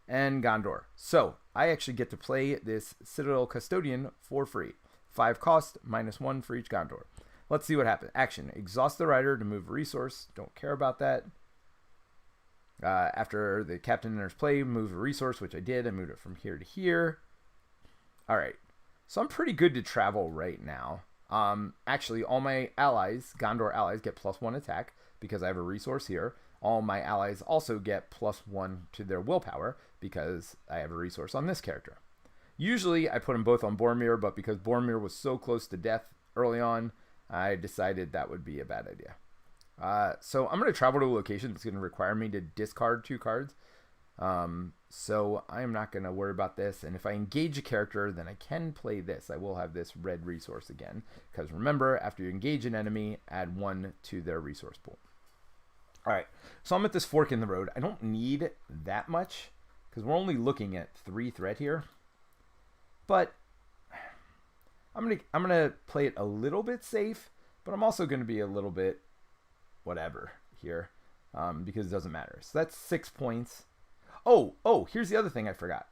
and Gondor. So, I actually get to play this Citadel Custodian for free. 5 cost, -1 for each Gondor. Let's see what happens. Action, exhaust the rider to move a resource. Don't care about that. After the captain enters play, move a resource, which I did. I moved it from here to here. All right, so I'm pretty good to travel right now. Actually, all my allies, Gondor allies, get +1 attack because I have a resource here. All my allies also get +1 to their willpower because I have a resource on this character. Usually, I put them both on Boromir, but because Boromir was so close to death early on, I decided that would be a bad idea. So I'm going to travel to a location that's going to require me to discard 2 cards. So I'm not going to worry about this. And if I engage a character, then I can play this. I will have this red resource again. Because remember, after you engage an enemy, add 1 to their resource pool. All right, so I'm at this fork in the road. I don't need that much because we're only looking at 3 threat here. But I'm gonna play it a little bit safe, but I'm also gonna be a little bit whatever here because it doesn't matter. So that's 6 points. Oh, here's the other thing I forgot.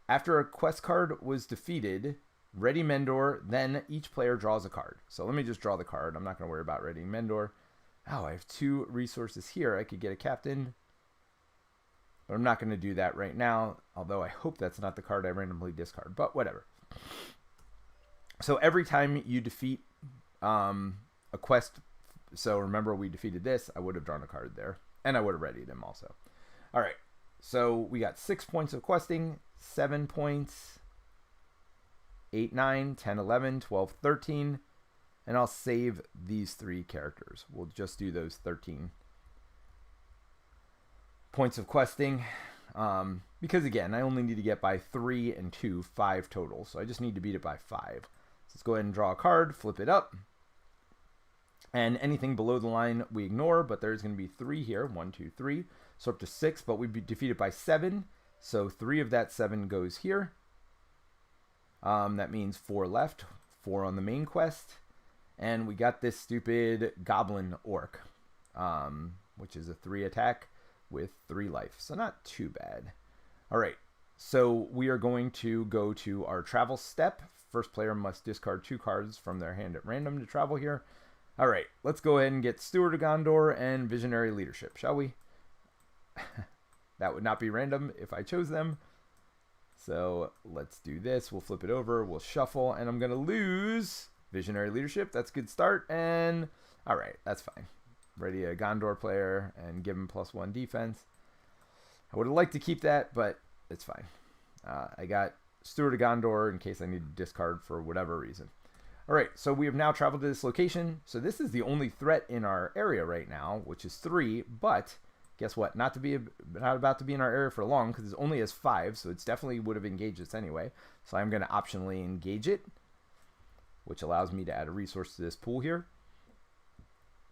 After a quest card was defeated, Ready Mendor, then each player draws a card. So let me just draw the card. I'm not going to worry about Ready Mendor. Oh, I have 2 resources here. I could get a captain. But I'm not going to do that right now, although I hope that's not the card I randomly discard. But whatever. So every time you defeat a quest, so remember we defeated this, I would have drawn a card there. And I would have readied him also. All right, so we got 6 points of questing, 7 points, 8, 9, 10, 11, 12, 13. And I'll save these 3 characters. We'll just do those 13 points of questing. Because again, I only need to get by 3 and 2, 5 total. So I just need to beat it by 5. So let's go ahead and draw a card, flip it up. And anything below the line we ignore, but there's going to be 3 here. 1, 2, 3. So up to 6, but we'd be defeated by 7. So 3 of that 7 goes here. That means 4 left. 4 on the main quest. And we got this stupid Goblin Orc, which is a 3 attack with 3 life. So not too bad. All right. So we are going to go to our travel step. First player must discard 2 cards from their hand at random to travel here. All right, let's go ahead and get Steward of Gondor and Visionary Leadership, shall we? That would not be random if I chose them. So let's do this. We'll flip it over. We'll shuffle, and I'm going to lose Visionary Leadership. That's a good start. And all right, that's fine. Ready a Gondor player and give him +1 defense. I would have liked to keep that, but it's fine. I got Steward of Gondor in case I need to discard for whatever reason. All right, so we have now traveled to this location. So this is the only threat in our area right now, which is 3. But guess what? Not about to be in our area for long because it only has 5. So it's definitely would have engaged us anyway. So I'm going to optionally engage it, which allows me to add a resource to this pool here.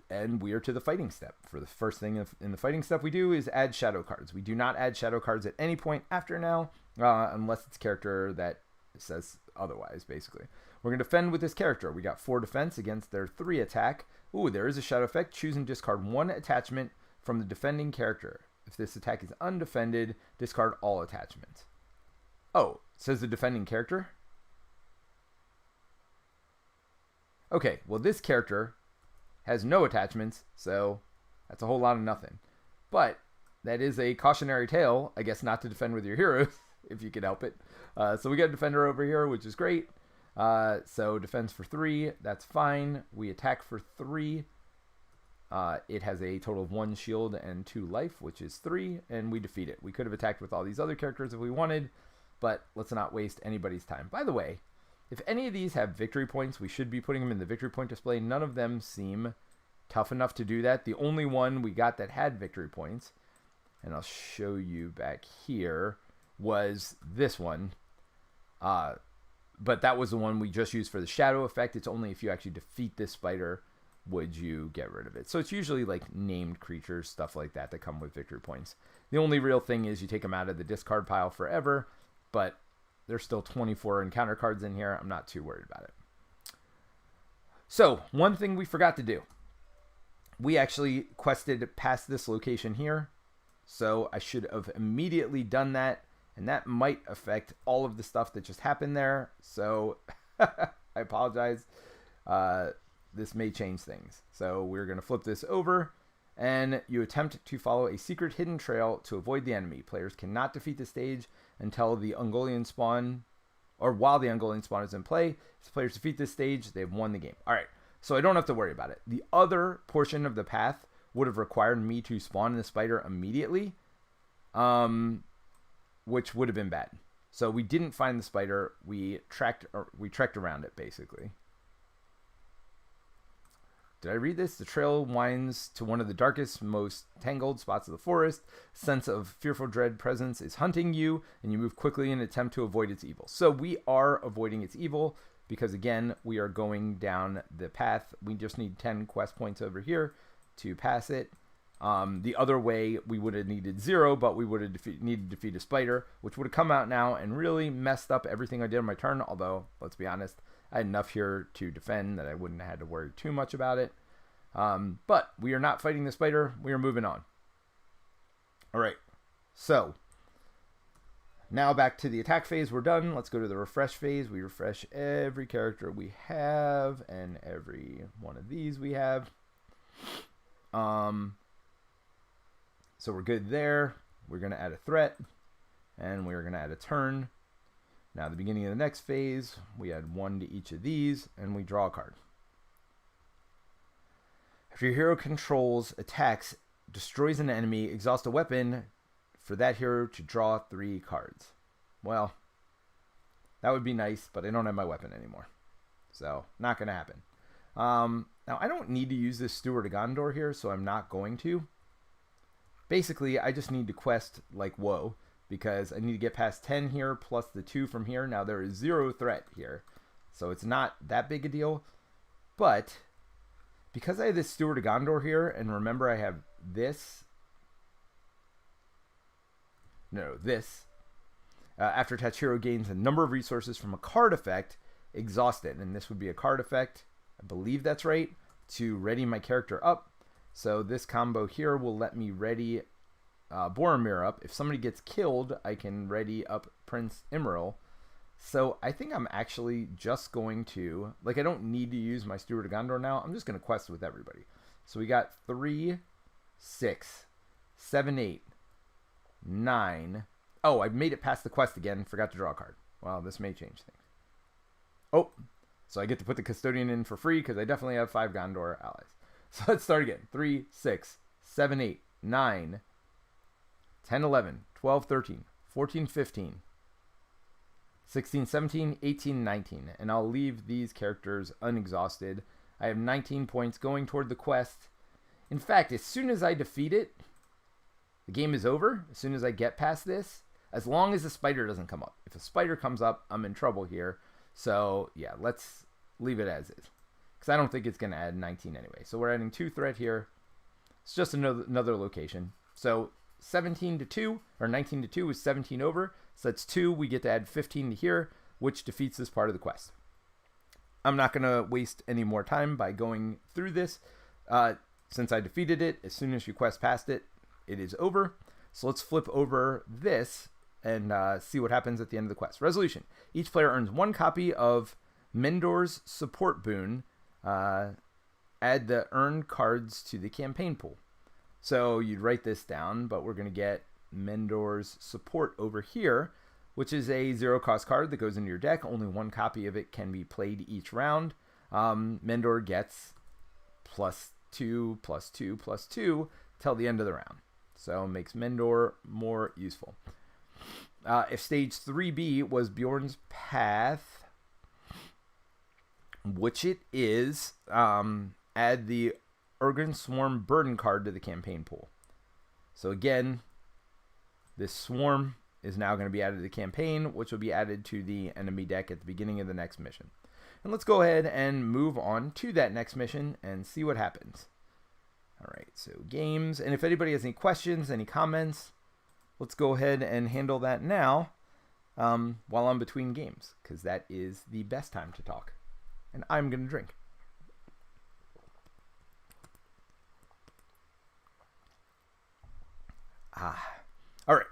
And we are to the fighting step. For the first thing in the fighting step we do is add shadow cards. We do not add shadow cards at any point after now, unless it's a character that says otherwise, basically. We're going to defend with this character. We got 4 defense against their 3 attack. Ooh, there is a shadow effect. Choose and discard 1 attachment from the defending character. If this attack is undefended, discard all attachments. Oh, says the defending character? Okay, well this character has no attachments, so that's a whole lot of nothing. But that is a cautionary tale, I guess, not to defend with your heroes, if you can help it. So we got a defender over here, which is great. So defense for 3, that's fine. We attack for 3. It has a total of 1 shield and 2 life, which is 3, and we defeat it. We could have attacked with all these other characters if we wanted, but let's not waste anybody's time. By the way, if any of these have victory points, we should be putting them in the victory point display. None of them seem tough enough to do that. The only one we got that had victory points, and I'll show you back here, was this one. But that was the one we just used for the shadow effect. It's only if you actually defeat this spider would you get rid of it. So it's usually like named creatures, stuff like that, that come with victory points. The only real thing is you take them out of the discard pile forever, but there's still 24 encounter cards in here. I'm not too worried about it. So one thing we forgot to do. We actually quested past this location here. So I should have immediately done that. And that might affect all of the stuff that just happened there. So I apologize. This may change things. So we're going to flip this over. And you attempt to follow a secret hidden trail to avoid the enemy. Players cannot defeat the stage until the Ungoliant spawn, or while the Ungoliant spawn is in play. If players defeat this stage, they've won the game. All right, so I don't have to worry about it. The other portion of the path would have required me to spawn the spider immediately, which would have been bad. So we didn't find the spider. We trekked around it, basically. Did I read this? The trail winds to one of the darkest, most tangled spots of the forest. Sense of fearful dread presence is hunting you, and you move quickly in an attempt to avoid its evil. So we are avoiding its evil because, again, we are going down the path. We just need 10 quest points over here to pass it. The other way, we would have needed 0, but we would have needed to defeat a spider, which would have come out now and really messed up everything I did on my turn. Although, let's be honest, I had enough here to defend that I wouldn't have had to worry too much about it. But we are not fighting the spider. We are moving on. All right. So, now back to the attack phase. We're done. Let's go to the refresh phase. We refresh every character we have and every one of these we have. So we're good there. We're going to add a threat, and we're going to add a turn. Now, at the beginning of the next phase, we add 1 to each of these, and we draw a card. If your hero controls attacks, destroys an enemy, exhausts a weapon, for that hero to draw 3 cards. Well, that would be nice, but I don't have my weapon anymore. So, not going to happen. Now, I don't need to use this Steward of Gondor here, so I'm not going to. Basically, I just need to quest like whoa, because I need to get past 10 here, plus the 2 from here. Now, there is 0 threat here, so it's not that big a deal. But, because I have this Steward of Gondor here, and remember I have this... No, this. After attached hero gains a number of resources from a card effect, exhausted. And this would be a card effect, I believe that's right, to ready my character up. So this combo here will let me ready Boromir up. If somebody gets killed, I can ready up Prince Imril. So I think I'm actually just going to, like, I don't need to use my Steward of Gondor now. I'm just going to quest with everybody. So we got 3, 6, 7, 8, 9. Oh, I made it past the quest again. Forgot to draw a card. Well, this may change things. Oh, so I get to put the Custodian in for free because I definitely have 5 Gondor allies. So let's start again. 3, 6, 7, 8, 9, 10, 11, 12, 13, 14, 15, 16, 17, 18, 19. And I'll leave these characters unexhausted. I have 19 points going toward the quest. In fact, as soon as I defeat it, the game is over. As soon as I get past this, as long as the spider doesn't come up. If a spider comes up, I'm in trouble here. So, yeah, let's leave it as is. Because I don't think it's going to add 19 anyway. So we're adding 2 threat here. It's just another location. So 17 to 2, or 19 to 2 is 17 over. So that's 2. We get to add 15 to here, which defeats this part of the quest. I'm not going to waste any more time by going through this. Since I defeated it, as soon as you quest past it, it is over. So let's flip over this and see what happens at the end of the quest. Resolution. Each player earns 1 copy of Mendor's support boon. Add the earned cards to the campaign pool. So you'd write this down, but we're going to get Mendor's support over here, which is a 0-cost card that goes into your deck. Only 1 copy of it can be played each round. Mendor gets +2, +2, +2 till the end of the round. So it makes Mendor more useful. If stage 3B was Bjorn's Path, which it is, add the Urgan Swarm Burden card to the campaign pool. So again, this Swarm is now going to be added to the campaign, which will be added to the enemy deck at the beginning of the next mission. And let's go ahead and move on to that next mission and see what happens. All right, so games. And if anybody has any questions, any comments, let's go ahead and handle that now while I'm between games, because that is the best time to talk. And I'm going to drink. All right.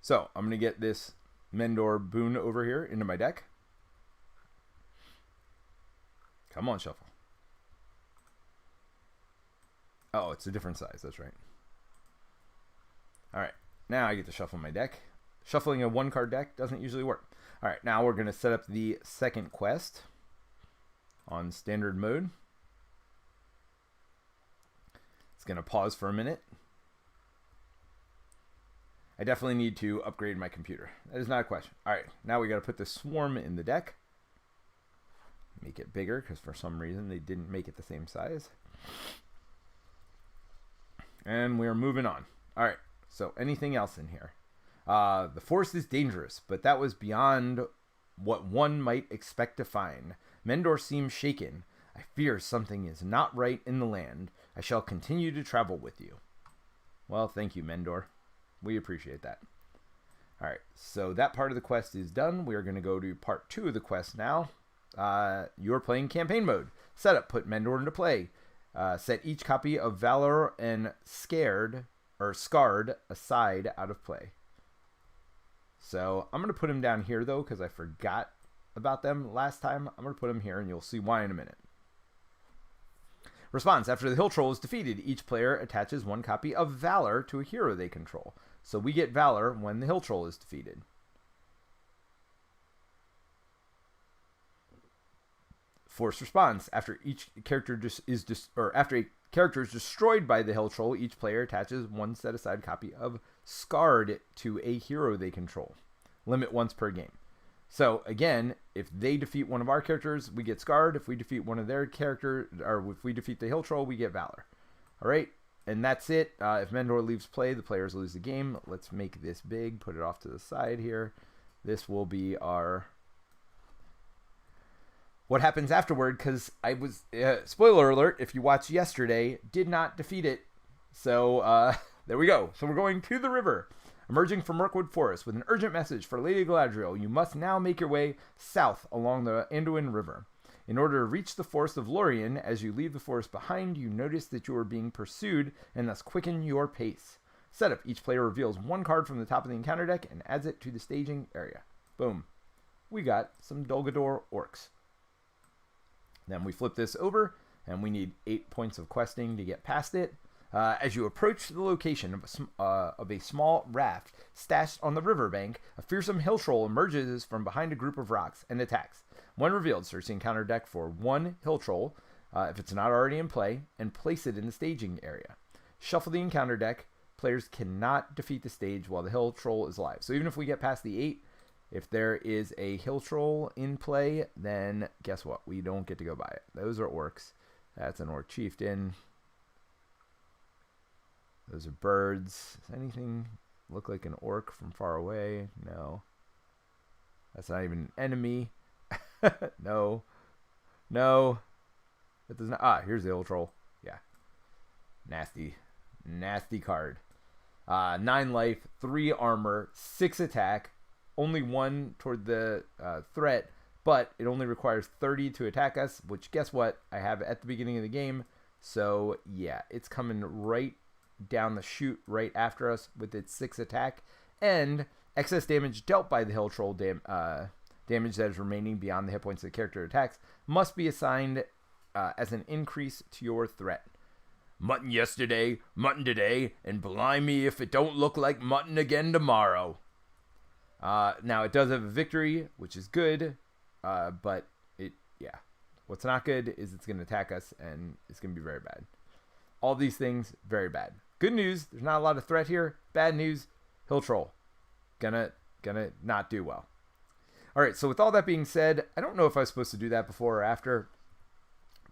So I'm going to get this Mendor boon over here into my deck. Come on, shuffle. Oh, it's a different size. That's right. All right. Now I get to shuffle my deck. Shuffling a 1-card deck doesn't usually work. All right. Now we're going to set up the second quest on standard mode. It's going to pause for a minute. I definitely need to upgrade my computer. That is not a question. All right. Now we got to put the Swarm in the deck. Make it bigger because for some reason they didn't make it the same size. And we're moving on. All right. So anything else in here? The forest is dangerous, but that was beyond what one might expect to find. Mendor seems shaken. I fear something is not right in the land. I shall continue to travel with you. Well, thank you, Mendor. We appreciate that. All right. So that part of the quest is done. We are going to go to part 2 of the quest now. You're playing campaign mode. Setup. Put Mendor into play. Set each copy of Valor and Scared or scarred a side out of play. So I'm going to put him down here, though, because I forgot about them last time. I'm going to put him here, and you'll see why in a minute. Response. After the hill troll is defeated, each player attaches 1 copy of Valor to a hero they control. So we get Valor when the hill troll is defeated. Force response. After each character after a character is destroyed by the hill troll, each player attaches 1 set-aside copy of Scarred to a hero they control. Limit once per game. So again, if they defeat one of our characters, we get Scarred. If we defeat one of their characters, or if we defeat the hill troll, we get Valor. All right, and that's it. If Mendor leaves play, the players lose the game. Let's make this big. Put it off to the side here. This will be our what happens afterward, because I was spoiler alert. If you watched yesterday, did not defeat it. So there we go. So we're going to the river. Emerging from Mirkwood Forest with an urgent message for Lady Galadriel, you must now make your way south along the Anduin River. In order to reach the forest of Lorien, as you leave the forest behind, you notice that you are being pursued and thus quicken your pace. Setup. Each player reveals 1 card from the top of the encounter deck and adds it to the staging area. Boom. We got some Dol Guldur orcs. Then we flip this over, and we need 8 points of questing to get past it. As you approach the location of a small raft stashed on the riverbank, a fearsome hill troll emerges from behind a group of rocks and attacks. When revealed, search the encounter deck for 1 hill troll, if it's not already in play, and place it in the staging area. Shuffle the encounter deck. Players cannot defeat the stage while the hill troll is alive. So even if we get past the 8, if there is a hill troll in play, then guess what? We don't get to go by it. Those are orcs. That's an orc chieftain. Those are birds. Does anything look like an orc from far away? No. That's not even an enemy. No. No. That does not. Ah, here's the old troll. Yeah. Nasty. Nasty card. 9 life, 3 armor, 6 attack. Only 1 toward the threat, but it only requires 30 to attack us, which guess what? I have at the beginning of the game. So yeah, it's coming right down the chute right after us with its 6 attack, and excess damage dealt by the hill troll damage that is remaining beyond the hit points of the character attacks must be assigned as an increase to your threat. Mutton yesterday, mutton today, and blimey if it don't look like mutton again tomorrow. Now it does have a victory, which is good, but what's not good is it's going to attack us, and it's going to be very bad. All these things, very bad. Good news, there's not a lot of threat here. Bad news, hill troll. Gonna not do well. All right, so with all that being said, I don't know if I was supposed to do that before or after,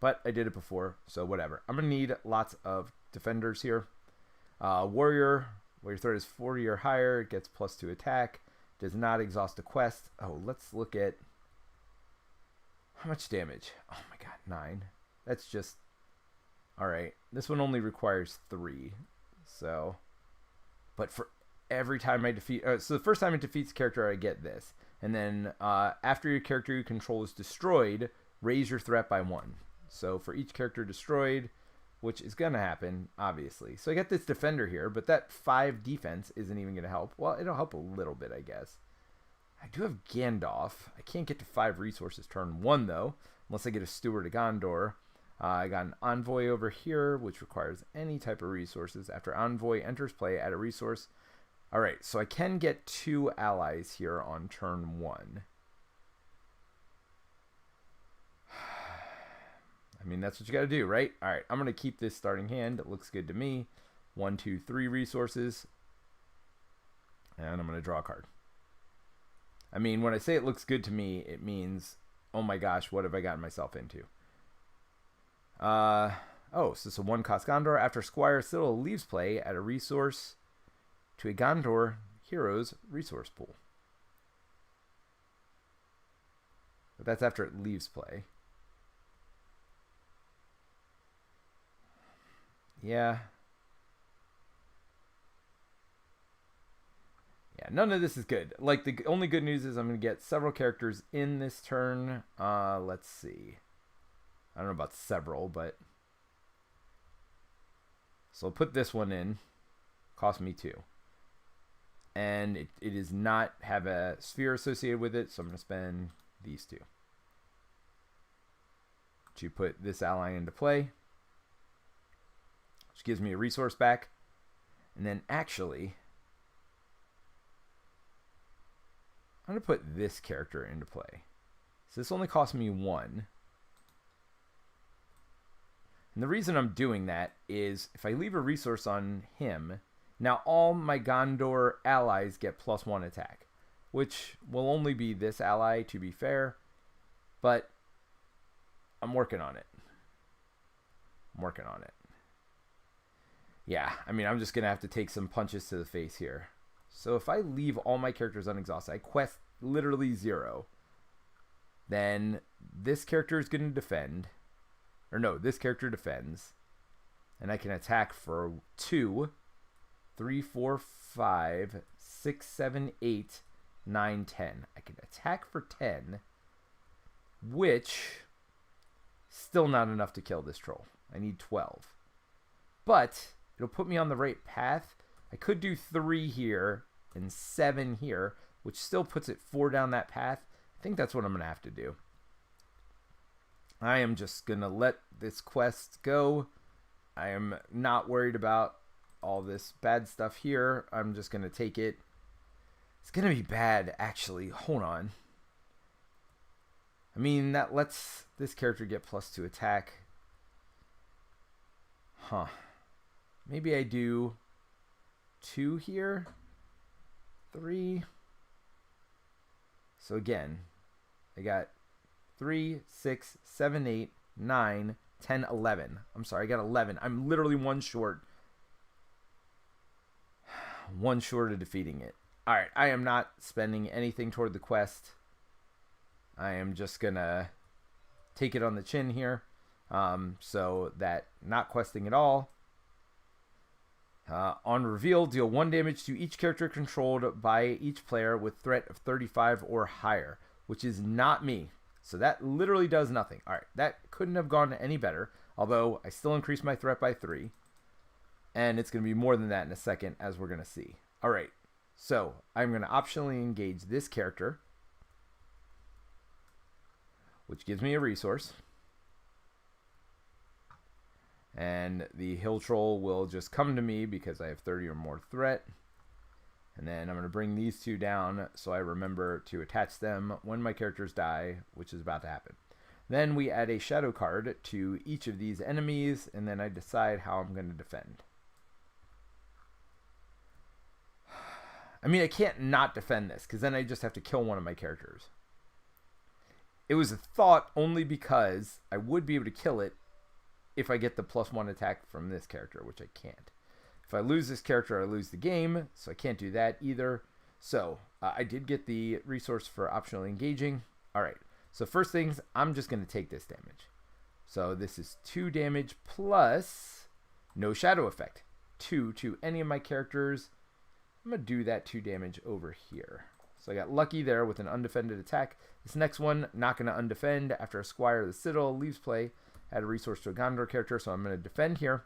but I did it before, so whatever. I'm going to need lots of defenders here. Warrior, where your threat is 40 or higher, gets +2 attack. Does not exhaust a quest. Oh, let's look at how much damage. Oh my god, 9. That's just... Alright, this one only requires 3. So, but for every time I defeat... so the first time it defeats a character, I get this. And then after your character you control is destroyed, raise your threat by 1. So for each character destroyed, which is going to happen, obviously. So I got this defender here, but that 5 defense isn't even going to help. Well, it'll help a little bit, I guess. I do have Gandalf. I can't get to 5 resources turn 1, though, unless I get a Steward of Gondor. I got an Envoy over here, which requires any type of resources. After Envoy enters play, add a resource. All right, so I can get 2 allies here on turn 1. I mean, that's what you got to do, right? All right, I'm going to keep this starting hand. It looks good to me. 1, 2, 3 resources. And I'm going to draw a card. I mean, when I say it looks good to me, it means, oh my gosh, what have I gotten myself into? So it's a 1-cost Gondor. After Squire Citadel leaves play, add a resource to a Gondor hero's resource pool. But that's after it leaves play. Yeah. Yeah, none of this is good. Like, the only good news is I'm going to get several characters in this turn. Let's see. I don't know about several, but... So I'll put this one in. Cost me 2. And it does not have a sphere associated with it, so I'm going to spend these 2 to put this ally into play, which gives me a resource back. And then actually, I'm going to put this character into play. So this only cost me 1. And the reason I'm doing that is if I leave a resource on him, now all my Gondor allies get +1 attack, which will only be this ally, to be fair, but I'm working on it. Yeah, I mean, I'm just going to have to take some punches to the face here. So if I leave all my characters unexhausted, I quest literally 0, then this character is going to defend. Or no, this character defends. And I can attack for 2, 3, 4, 5, 6, 7, 8, 9, 10. I can attack for 10, which still not enough to kill this troll. I need 12. But it'll put me on the right path. I could do 3 here and 7 here, which still puts it 4 down that path. I think that's what I'm going to have to do. I am just going to let this quest go. I am not worried about all this bad stuff here. I'm just going to take it. It's going to be bad, actually. Hold on. I mean, that lets this character get +2 attack. Huh. Maybe I do 2 here. 3. So again, I got 3, 6, 7, 8, 9, 10, 11. I'm sorry, I got 11. I'm literally 1 short. 1 short of defeating it. Alright, I am not spending anything toward the quest. I am just going to take it on the chin here. So that not questing at all. On reveal, deal 1 damage to each character controlled by each player with threat of 35 or higher, which is not me. So that literally does nothing. All right, that couldn't have gone any better, although I still increased my threat by 3. And it's going to be more than that in a second, as we're going to see. All right, so I'm going to optionally engage this character, which gives me a resource. And the hill troll will just come to me because I have 30 or more threat. And then I'm going to bring these 2 down so I remember to attach them when my characters die, which is about to happen. Then we add a shadow card to each of these enemies, and then I decide how I'm going to defend. I mean, I can't not defend this, because then I just have to kill one of my characters. It was a thought only because I would be able to kill it if I get the +1 attack from this character, which I can't. If I lose this character, I lose the game, so I can't do that either. So I did get the resource for optionally engaging. All right, so first things, I'm just going to take this damage. So this is 2 damage plus no shadow effect. 2 to any of my characters. I'm going to do that 2 damage over here. So I got lucky there with an undefended attack. This next one, not going to undefend. After a Squire of the Citadel leaves play, add a resource to a Gondor character, so I'm going to defend here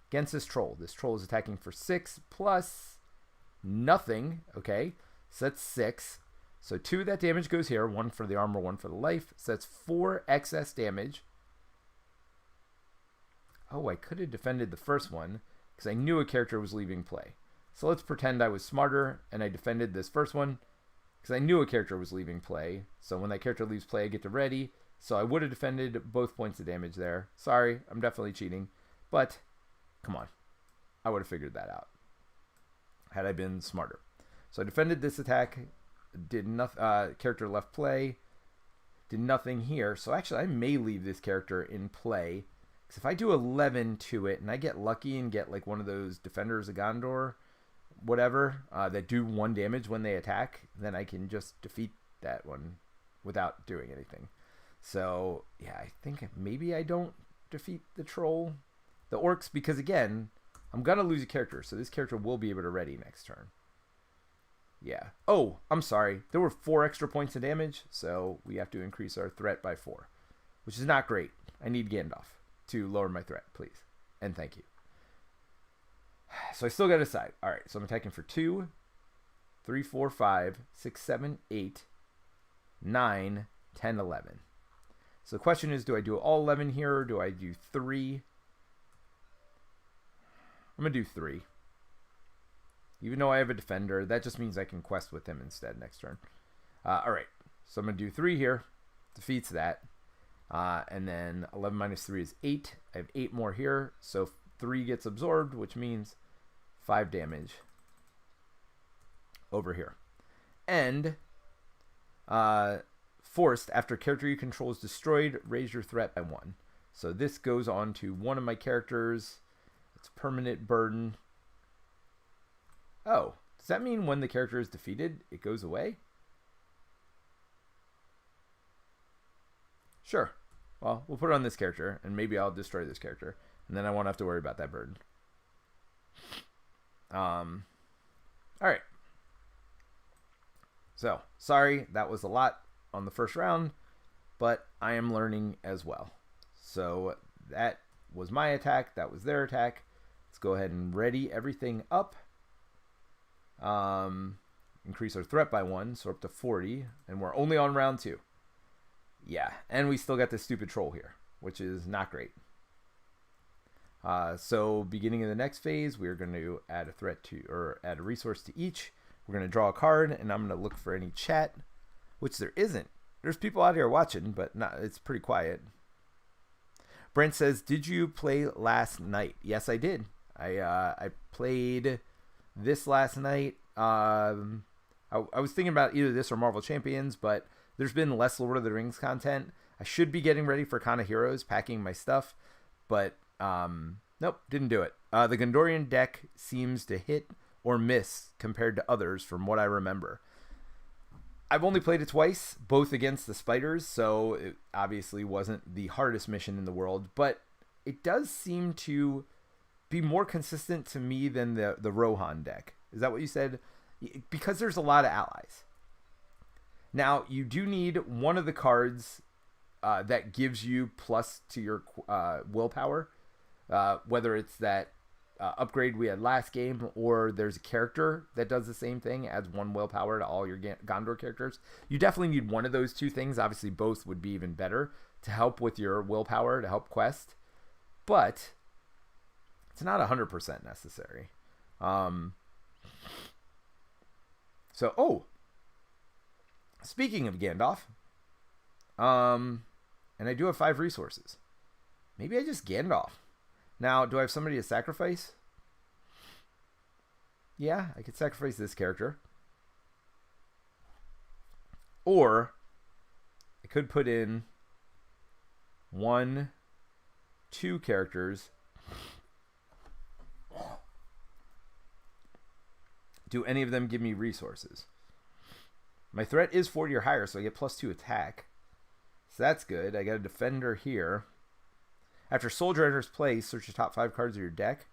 against this troll. This troll is attacking for 6 plus nothing. Okay, so that's 6. So 2 of that damage goes here. 1 for the armor, 1 for the life. So that's 4 excess damage. Oh, I could have defended the first one because I knew a character was leaving play. So let's pretend I was smarter and I defended this first one because I knew a character was leaving play. So when that character leaves play, I get to ready. So I would have defended both points of damage there. Sorry, I'm definitely cheating. But, come on. I would have figured that out had I been smarter. So I defended this attack. Did nothing. Character left play. Did nothing here. So actually, I may leave this character in play. Because if I do 11 to it, and I get lucky and get like one of those Defenders of Gondor, whatever, that do 1 damage when they attack, then I can just defeat that one without doing anything. So, yeah, I think maybe I don't defeat the troll. The orcs, because again, I'm going to lose a character, so this character will be able to ready next turn. Yeah. Oh, I'm sorry. There were 4 extra points of damage, so we have to increase our threat by 4, which is not great. I need Gandalf to lower my threat, please. And thank you. So I still got to decide. All right, so I'm attacking for 2, 3, 4, 5, 6, 7, 8, 9, 10, 11. So the question is, do I do all 11 here or do I do 3? I'm going to do 3. Even though I have a defender, that just means I can quest with him instead next turn. All right, so I'm going to do 3 here. Defeats that. And then 11 minus 3 is 8. I have 8 more here, so 3 gets absorbed, which means 5 damage over here. And forced, after a character you control is destroyed, raise your threat by 1. So this goes on to one of my characters. It's permanent burden. Oh, does that mean when the character is defeated, it goes away? Sure. Well, we'll put it on this character, and maybe I'll destroy this character. And then I won't have to worry about that burden. All right. So, sorry, that was a lot on the first round, but I am learning as well. So, that was my attack. That was their attack. Let's go ahead and ready everything up. Increase our threat by 1, so we're up to 40, and we're only on round 2. Yeah, and we still got this stupid troll here, which is not great. So beginning of the next phase, we're going to add a threat to, or add a resource to each. We're going to draw a card, and I'm going to look for any chat, which there isn't. There's people out here watching, but not, it's pretty quiet. Brent says, did you play last night? Yes, I did. I played this last night. I was thinking about either this or Marvel Champions, but there's been less Lord of the Rings content. I should be getting ready for Con of Heroes, packing my stuff, but nope, didn't do it. The Gondorian deck seems to hit or miss compared to others from what I remember. I've only played it twice, both against the spiders, so it obviously wasn't the hardest mission in the world, but it does seem to be more consistent to me than the Rohan deck. Is that what you said? Because there's a lot of allies. Now, you do need one of the cards that gives you plus to your willpower, whether it's that upgrade we had last game, or there's a character that does the same thing, adds 1 willpower to all your Gondor characters. You definitely need one of those 2 things. Obviously, both would be even better to help with your willpower, to help quest. But it's not 100% necessary. Speaking of Gandalf, and I do have 5 resources. Maybe I just Gandalf. Now, do I have somebody to sacrifice? Yeah, I could sacrifice this character. Or I could put in 1, 2 characters. Do any of them give me resources? My threat is 40 or higher, so I get +2 attack. So that's good. I got a defender here. After soldier enters play, search the top 5 cards of your deck.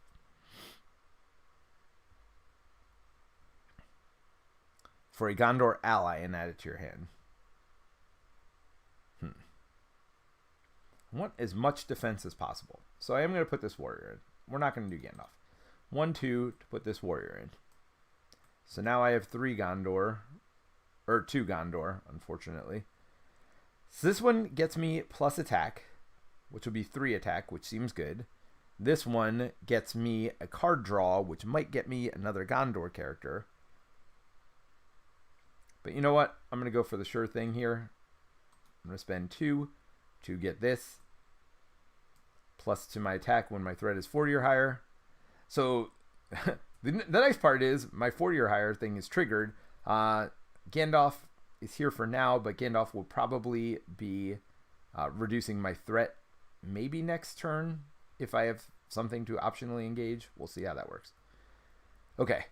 For a Gondor ally and add it to your hand. I want as much defense as possible. So I am going to put this warrior in. We're not going to do Gandalf. 1, 2 to put this warrior in. So now I have 3 Gondor. Or 2 Gondor, unfortunately. So this one gets me plus attack, which will be 3 attack, which seems good. This one gets me a card draw, which might get me another Gondor character. But you know what? I'm going to go for the sure thing here. I'm going to spend 2 to get this. Plus to my attack when my threat is 40 or higher. So the nice part is my 40 or higher thing is triggered. Gandalf is here for now, but Gandalf will probably be reducing my threat maybe next turn if I have something to optionally engage. We'll see how that works. Okay.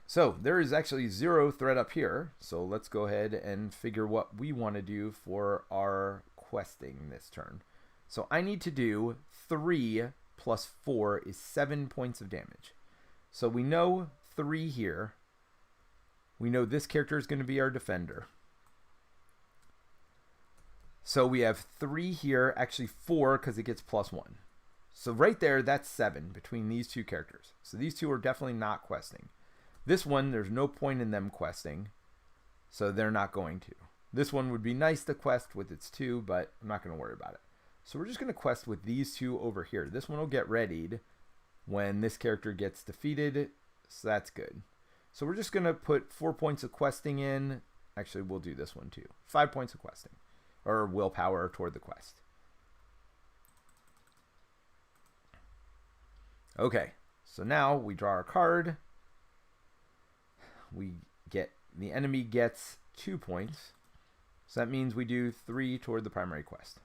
So there is actually 0 threat up here. So let's go ahead and figure what we want to do for our questing this turn. So I need to do 3 plus 4 is 7 points of damage. So we know 3 here. We know this character is going to be our defender. So we have 3 here, actually 4 because it gets +1. So right there, that's 7 between these two characters. So these two are definitely not questing. This one, there's no point in them questing, so they're not going to. This one would be nice to quest with its 2, but I'm not going to worry about it. So we're just going to quest with these 2 over here. This one will get readied when this character gets defeated, so that's good. So we're just going to put 4 points of questing in. Actually, we'll do this one too. 5 points of questing, or willpower toward the quest. Okay, so now we draw our card. The enemy gets 2 points. So that means we do 3 toward the primary quest.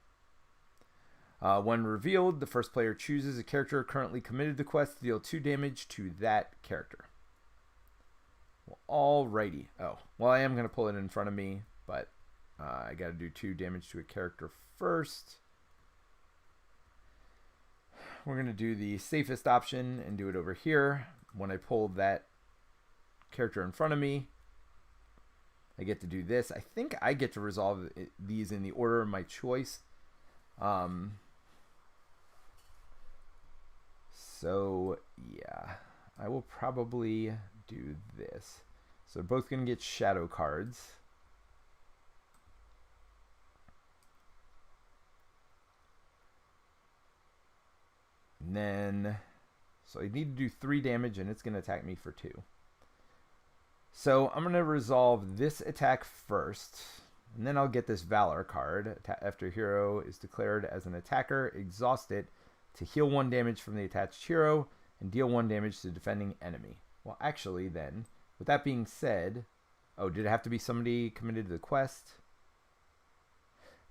When revealed, the first player chooses a character currently committed to the quest to deal 2 damage to that character. Well, alrighty. Oh, well, I am going to pull it in front of me, but I got to do 2 damage to a character first. We're going to do the safest option and do it over here. When I pull that character in front of me, I get to do this. I think I get to resolve these in the order of my choice. So yeah, I will probably do this. So they're both going to get shadow cards. And then, so I need to do 3 damage, and it's going to attack me for 2. So I'm going to resolve this attack first, and then I'll get this Valor card. After a hero is declared as an attacker, exhaust it to heal 1 damage from the attached hero and deal 1 damage to the defending enemy. Well, actually then, with that being said, oh, did it have to be somebody committed to the quest?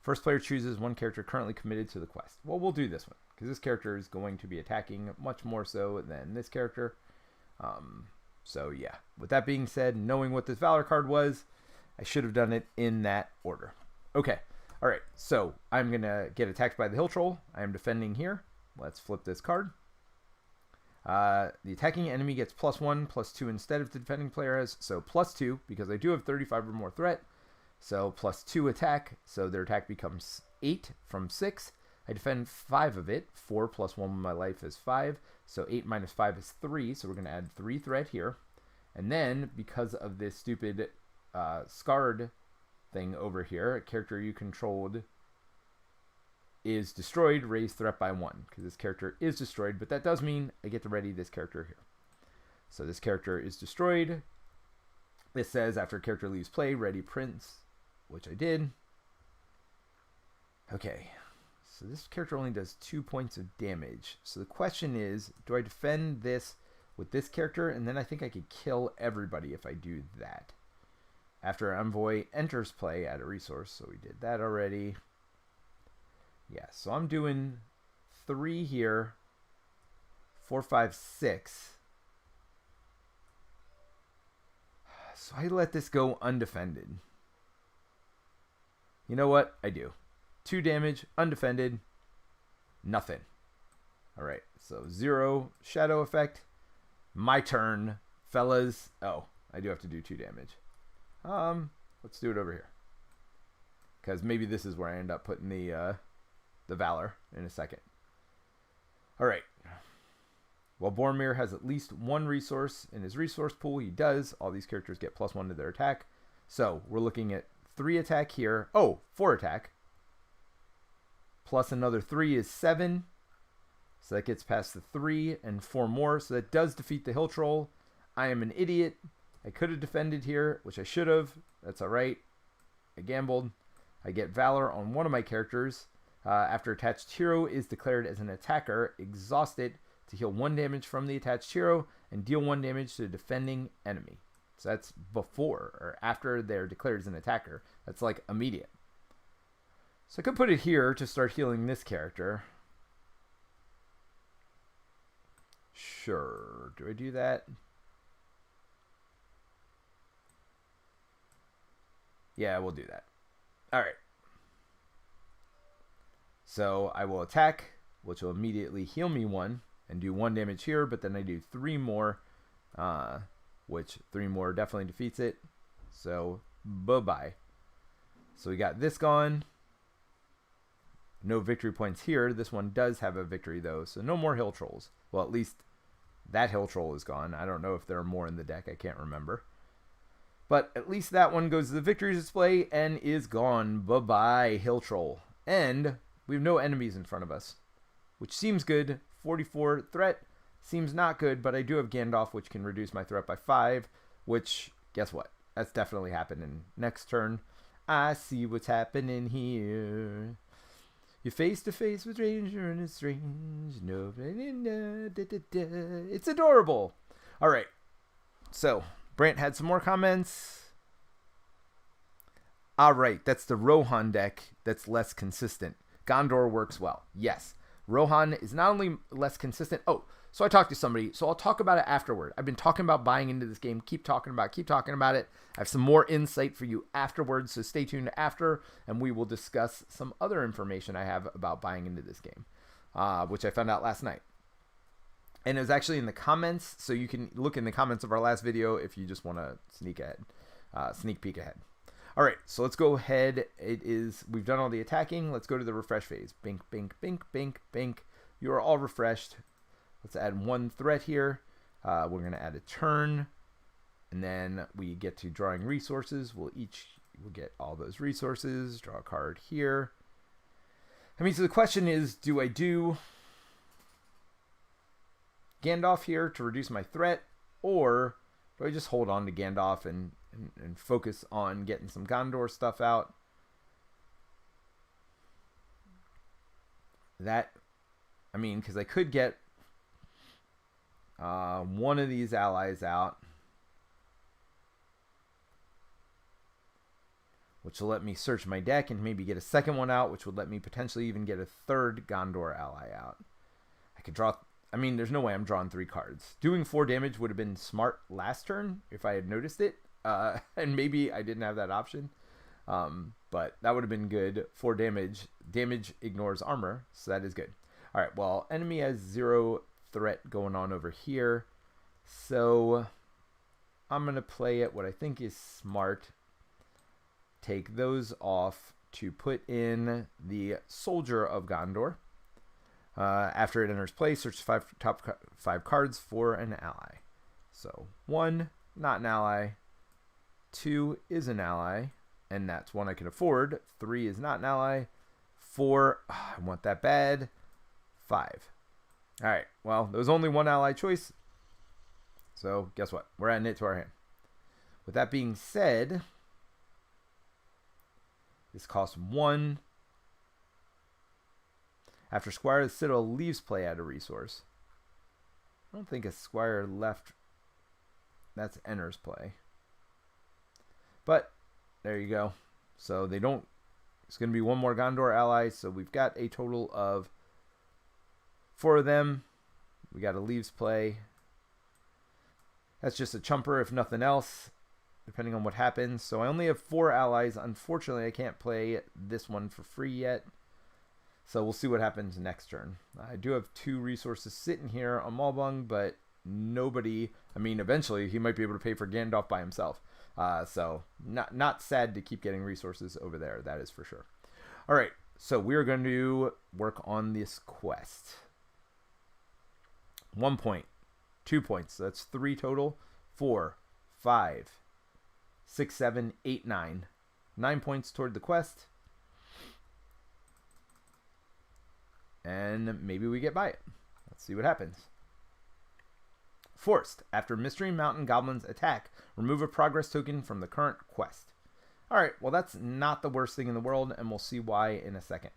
First player chooses 1 character currently committed to the quest. Well, we'll do this one, because this character is going to be attacking much more so than this character. So yeah, with that being said, knowing what this Valor card was, I should have done it in that order. Okay, all right, so I'm going to get attacked by the Hill Troll. I am defending here. Let's flip this card. The attacking enemy gets +1, +2 instead of the defending player has, so +2, because I do have 35 or more threat. So +2 attack, so their attack becomes 8 from 6. I defend 5 of it. 4 + 1 of my life is 5. So 8 - 5 is 3. So we're going to add 3 threat here. And then, because of this stupid scarred thing over here, a character you controlled is destroyed, raise threat by 1. Because this character is destroyed, but that does mean I get to ready this character here. So this character is destroyed. This says, after a character leaves play, ready Prince, which I did. Okay. So this character only does 2 points of damage. So the question is, do I defend this with this character? And then I think I could kill everybody if I do that. After Envoy enters play, add a resource. So we did that already. Yeah, so I'm doing 3 here. 4, 5, 6. So I let this go undefended. You know what? I do. 2 damage, undefended, nothing. All right, so 0 shadow effect. My turn, fellas. Oh, I do have to do 2 damage. Let's do it over here, because maybe this is where I end up putting the Valor in a second. All right. Well, Boromir has at least 1 resource in his resource pool. He does. All these characters get +1 to their attack. So we're looking at 3 attack here. Oh, 4 attack. Plus another 3 is 7. So that gets past the 3 and 4 more. So that does defeat the Hill Troll. I am an idiot. I could have defended here, which I should have. That's all right. I gambled. I get Valor on one of my characters. After attached hero is declared as an attacker, exhaust it to heal 1 damage from the attached hero and deal 1 damage to the defending enemy. So that's before or after they're declared as an attacker. That's like immediate. So I could put it here to start healing this character. Sure. Do I do that? Yeah, we'll do that. All right. So I will attack, which will immediately heal me 1 and do 1 damage here, but then I do 3 more, which 3 more definitely defeats it. So bye-bye. So we got this gone. no victory points here. This one does have a victory, though, so no more hill trolls. Well, at least that hill troll is gone. I don't know if there are more in the deck. I can't remember. But at least that one goes to the victory display and is gone. Bye-bye, hill troll. And we have no enemies in front of us, which seems good. 44 threat seems not good, but I do have Gandalf, which can reduce my threat by 5, which, guess what? That's definitely happening next turn. I see what's happening here. You're face to face with danger and it's strange. No, it's adorable. All right. So, Brant had some more comments. All right. That's the Rohan deck that's less consistent. Gondor works well. Yes. Rohan is not only less consistent. Oh, so I talked to somebody. So I'll talk about it afterward. I've been talking about buying into this game. Keep talking about it. I have some more insight for you afterwards. So stay tuned after, and we will discuss some other information I have about buying into this game, which I found out last night. And it was actually in the comments. So you can look in the comments of our last video if you just want to sneak peek ahead. All right, so let's go ahead. We've done all the attacking. Let's go to the refresh phase. Bink, bink, bink, bink, bink. You are all refreshed. Let's add 1 threat here. We're going to add a turn, and then we get to drawing resources. We'll get all those resources. Draw a card here. I mean, so the question is, do I do Gandalf here to reduce my threat, or do I just hold on to Gandalf and focus on getting some Gondor stuff out? Because I could get one of these allies out, which will let me search my deck and maybe get a second one out, which would let me potentially even get a third Gondor ally out. I could draw... there's no way I'm drawing 3 cards. Doing 4 damage would have been smart last turn if I had noticed it. And maybe I didn't have that option. But that would have been good. 4 damage. Damage ignores armor, so that is good. All right, well, enemy has 0 threat going on over here. So I'm going to play it what I think is smart. Take those off to put in the Soldier of Gondor. After it enters play, search top 5 cards for an ally. So 1, not an ally. 2 is an ally, and that's one I can afford. 3 is not an ally. 4, I want that bad. 5. All right, well, there was only 1 ally choice. So guess what? We're adding it to our hand. With that being said, this costs 1. After Squire, the Citadel leaves play, add a resource. I don't think a Squire left. That's enters play. But there you go. So they don't. It's going to be 1 more Gondor ally. So we've got a total of 4 of them. We got a leaves play. That's just a chumper, if nothing else, depending on what happens. So I only have 4 allies. Unfortunately, I can't play this one for free yet. So we'll see what happens next turn. I do have 2 resources sitting here on Malbung, but nobody... eventually he might be able to pay for Gandalf by himself. So not sad to keep getting resources over there. That is for sure. All right, so we're going to work on this quest. 1 point, 2 points. So that's 3 total. 4, 5, 6, 7, 8, 9. 9 points toward the quest. And maybe we get by it. Let's see what happens. Forced. After Mystery Mountain Goblins attack, remove a progress token from the current quest. Alright, well that's not the worst thing in the world, and we'll see why in a second.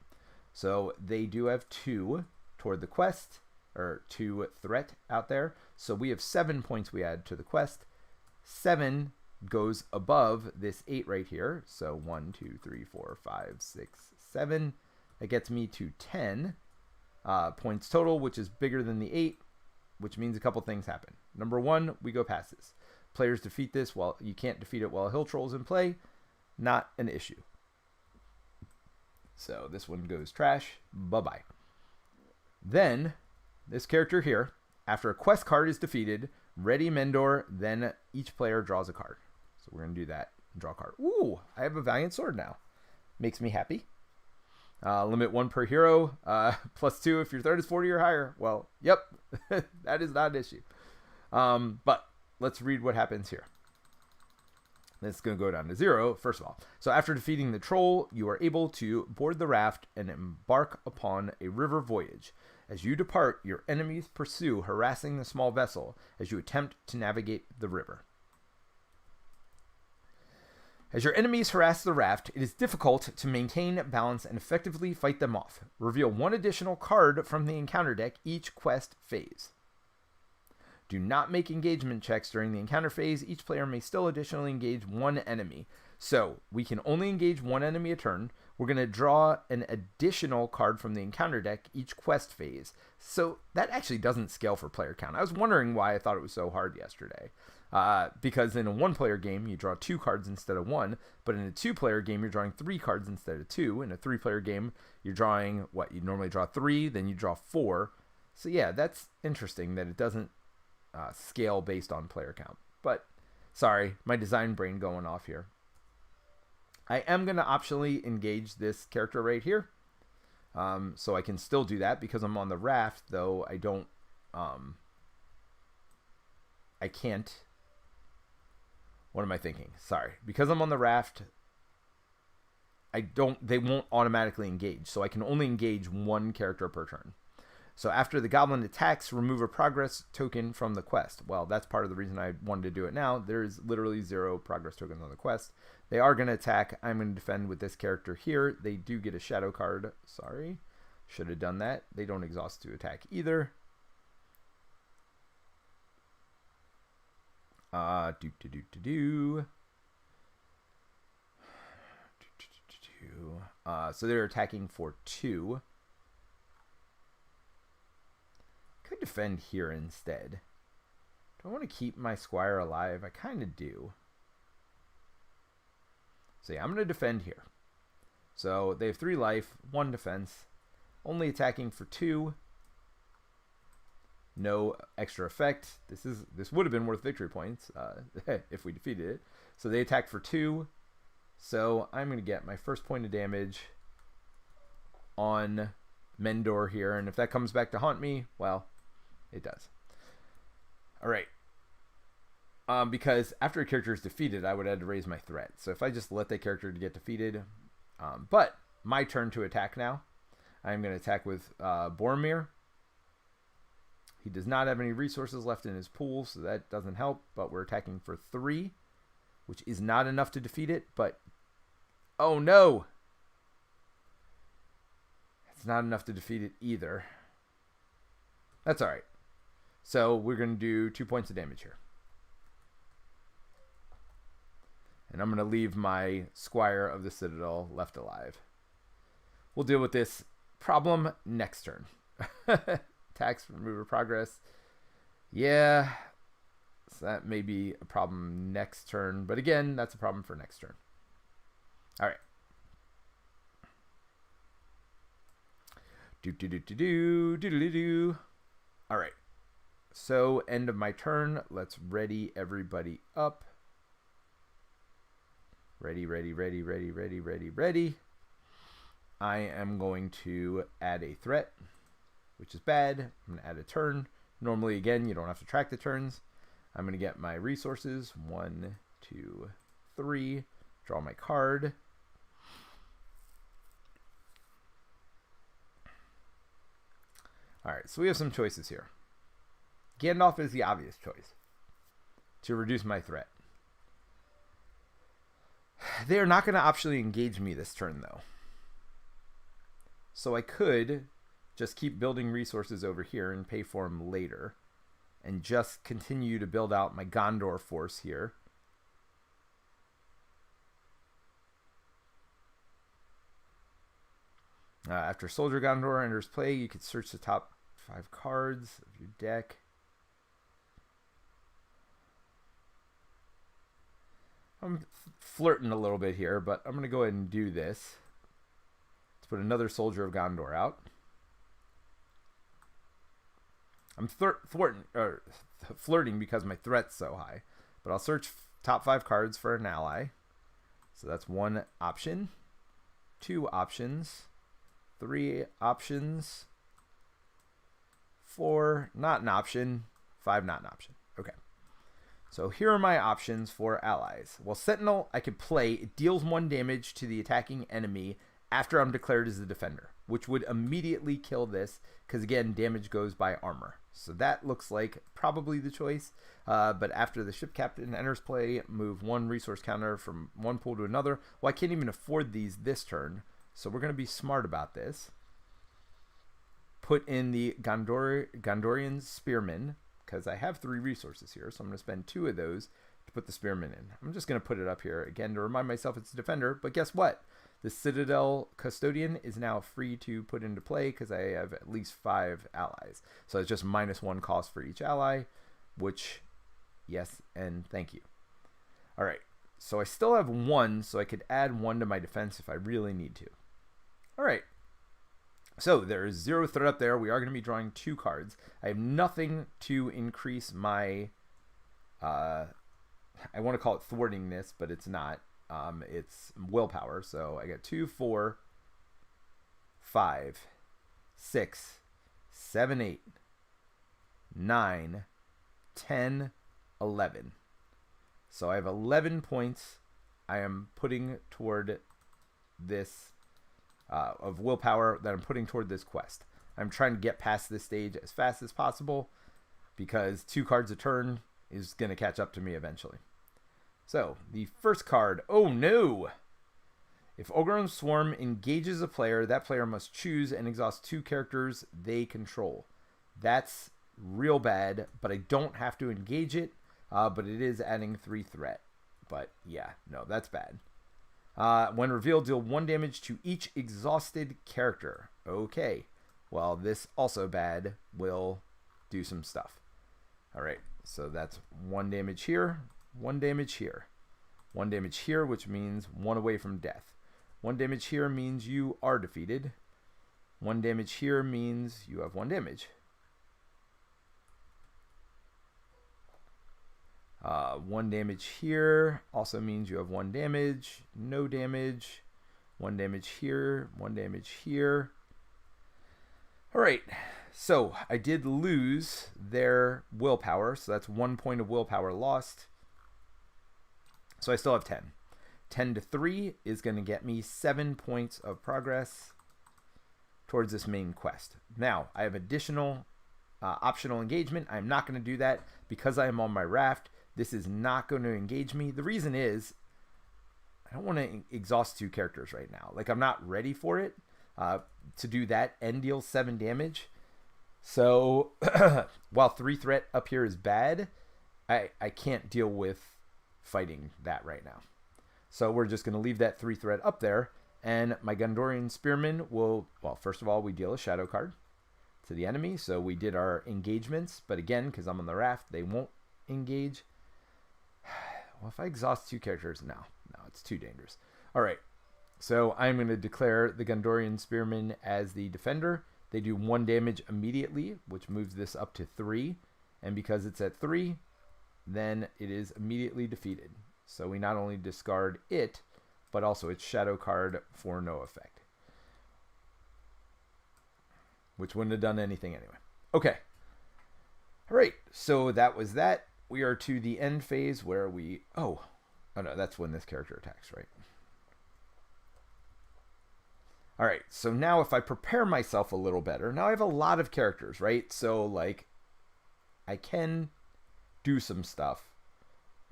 So they do have 2 toward the quest, or 2 threat out there. So we have 7 points we add to the quest. 7 goes above this 8 right here. So 1, 2, 3, 4, 5, 6, 7. That gets me to 10 points total, which is bigger than the 8, which means a couple things happen. Number 1, we go past this. Players defeat this while you can't defeat it while a hill troll is in play. Not an issue. So this one goes trash. Bye-bye. Then, this character here, after a quest card is defeated, ready Mendor, then each player draws a card. So we're going to do that and draw a card. Ooh, I have a Valiant Sword now. Makes me happy. Limit 1 per hero. +2 if your threat is 40 or higher. Well, yep, that is not an issue. But let's read what happens here. It's going to go down to 0, first of all. So after defeating the troll, you are able to board the raft and embark upon a river voyage. As you depart, your enemies pursue, harassing the small vessel as you attempt to navigate the river. As your enemies harass the raft, it is difficult to maintain balance and effectively fight them off. Reveal 1 additional card from the encounter deck each quest phase. Do not make engagement checks during the encounter phase. Each player may still additionally engage 1 enemy. So we can only engage 1 enemy a turn. We're going to draw an additional card from the encounter deck each quest phase. So that actually doesn't scale for player count. I was wondering why I thought it was so hard yesterday. Because in a 1-player game, you draw 2 cards instead of 1. But in a 2-player game, you're drawing 3 cards instead of 2. In a 3-player game, you're drawing, what, you normally draw 3, then you draw 4. So yeah, that's interesting that it doesn't scale based on player count. But sorry, my design brain going off here. I am going to optionally engage this character right here. So I can still do that because I'm on the raft, though I don't, I can't. What am I thinking? Sorry. Because I'm on the raft, they won't automatically engage. So I can only engage 1 character per turn. So after the goblin attacks, remove a progress token from the quest. Well, that's part of the reason I wanted to do it now. There's literally 0 progress tokens on the quest. They are going to attack. I'm going to defend with this character here. They do get a shadow card. Sorry. Should have done that. They don't exhaust to attack either. So they're attacking for 2. Could defend here instead. Do I want to keep my squire alive? I kind of do. So yeah, I'm going to defend here. So they have 3 life, 1 defense, only attacking for 2. No extra effect. This would have been worth victory points if we defeated it. So they attack for 2. So I'm going to get my first point of damage on Mendor here, and if that comes back to haunt me, well, it does. All right. Because after a character is defeated, I would have to raise my threat. So if I just let that character get defeated, but my turn to attack now. I'm going to attack with Boromir. He does not have any resources left in his pool, so that doesn't help. But we're attacking for 3, which is not enough to defeat it. But oh no, it's not enough to defeat it either. That's all right. So we're going to do 2 points of damage here. And I'm going to leave my Squire of the Citadel left alive. We'll deal with this problem next turn. Tax remover progress. Yeah. So that may be a problem next turn. But again, that's a problem for next turn. All right. All right. So end of my turn. Let's ready everybody up. Ready. I am going to add a threat, which is bad. I'm going to add a turn. Normally, again, you don't have to track the turns. I'm going to get my resources. 1, 2, 3. Draw my card. All right, so we have some choices here. Gandalf is the obvious choice to reduce my threat. They are not going to optionally engage me this turn, though. So I could just keep building resources over here and pay for them later. And just continue to build out my Gondor force here. After Soldier Gondor enters play, you can search the top 5 cards of your deck. I'm flirting a little bit here, but I'm going to go ahead and do this. Let's put another Soldier of Gondor out. I'm flirting because my threat's so high. But I'll search top 5 cards for an ally. So that's 1 option. 2 options. 3 options. 4, not an option. 5, not an option. Okay. So here are my options for allies. Well, Sentinel, I could play. It deals 1 damage to the attacking enemy after I'm declared as the defender, which would immediately kill this because, again, damage goes by armor. So that looks like probably the choice. But after the ship captain enters play, move 1 resource counter from one pool to another. Well, I can't even afford these this turn, so we're going to be smart about this. Put in the Gondorian Spearman, because I have 3 resources here, so I'm going to spend 2 of those to put the Spearman in. I'm just going to put it up here again to remind myself it's a defender, but guess what? The Citadel Custodian is now free to put into play because I have at least 5 allies. So it's just -1 cost for each ally, which, yes and thank you. All right, so I still have 1, so I could add 1 to my defense if I really need to. All right. So there is 0 threat up there. We are going to be drawing 2 cards. I have nothing to increase my, I want to call it thwartingness, but it's not. It's willpower. So I got 2, 4, 5, 6, 7, 8, 9, 10, 11. So I have 11 points I am putting toward this of willpower that I'm putting toward this quest. I'm trying to get past this stage as fast as possible because 2 cards a turn is going to catch up to me eventually. So the first card, oh no! If Ogeron Swarm engages a player, that player must choose and exhaust 2 characters they control. That's real bad, but I don't have to engage it, but it is adding 3 threat. But yeah, no, that's bad. When revealed, deal 1 damage to each exhausted character. Okay. Well, this also bad will do some stuff. Alright, so that's 1 damage here, 1 damage here. 1 damage here, which means 1 away from death. 1 damage here means you are defeated. 1 damage here means you have 1 damage. 1 damage here also means you have 1 damage, no damage, 1 damage here, 1 damage here. All right, so I did lose their willpower, so that's 1 point of willpower lost. So I still have 10. 10 to 3 is going to get me 7 points of progress towards this main quest. Now, I have additional optional engagement. I'm not going to do that because I am on my raft. This is not going to engage me. The reason is I don't want to exhaust 2 characters right now. Like, I'm not ready for it to do that and deal 7 damage. So while 3 threat up here is bad, I can't deal with fighting that right now. So we're just going to leave that 3 threat up there. And my Gondorian Spearman will, well, first of all, we deal a shadow card to the enemy. So we did our engagements. But again, because I'm on the raft, they won't engage. Well, if I exhaust 2 characters, no, it's too dangerous. All right, so I'm going to declare the Gondorian Spearman as the defender. They do 1 damage immediately, which moves this up to 3. And because it's at 3, then it is immediately defeated. So we not only discard it, but also its shadow card for no effect. Which wouldn't have done anything anyway. Okay. All right, so that was that. We are to the end phase where we... Oh no, that's when this character attacks, right? All right, so now if I prepare myself a little better... Now I have a lot of characters, right? So, like, I can do some stuff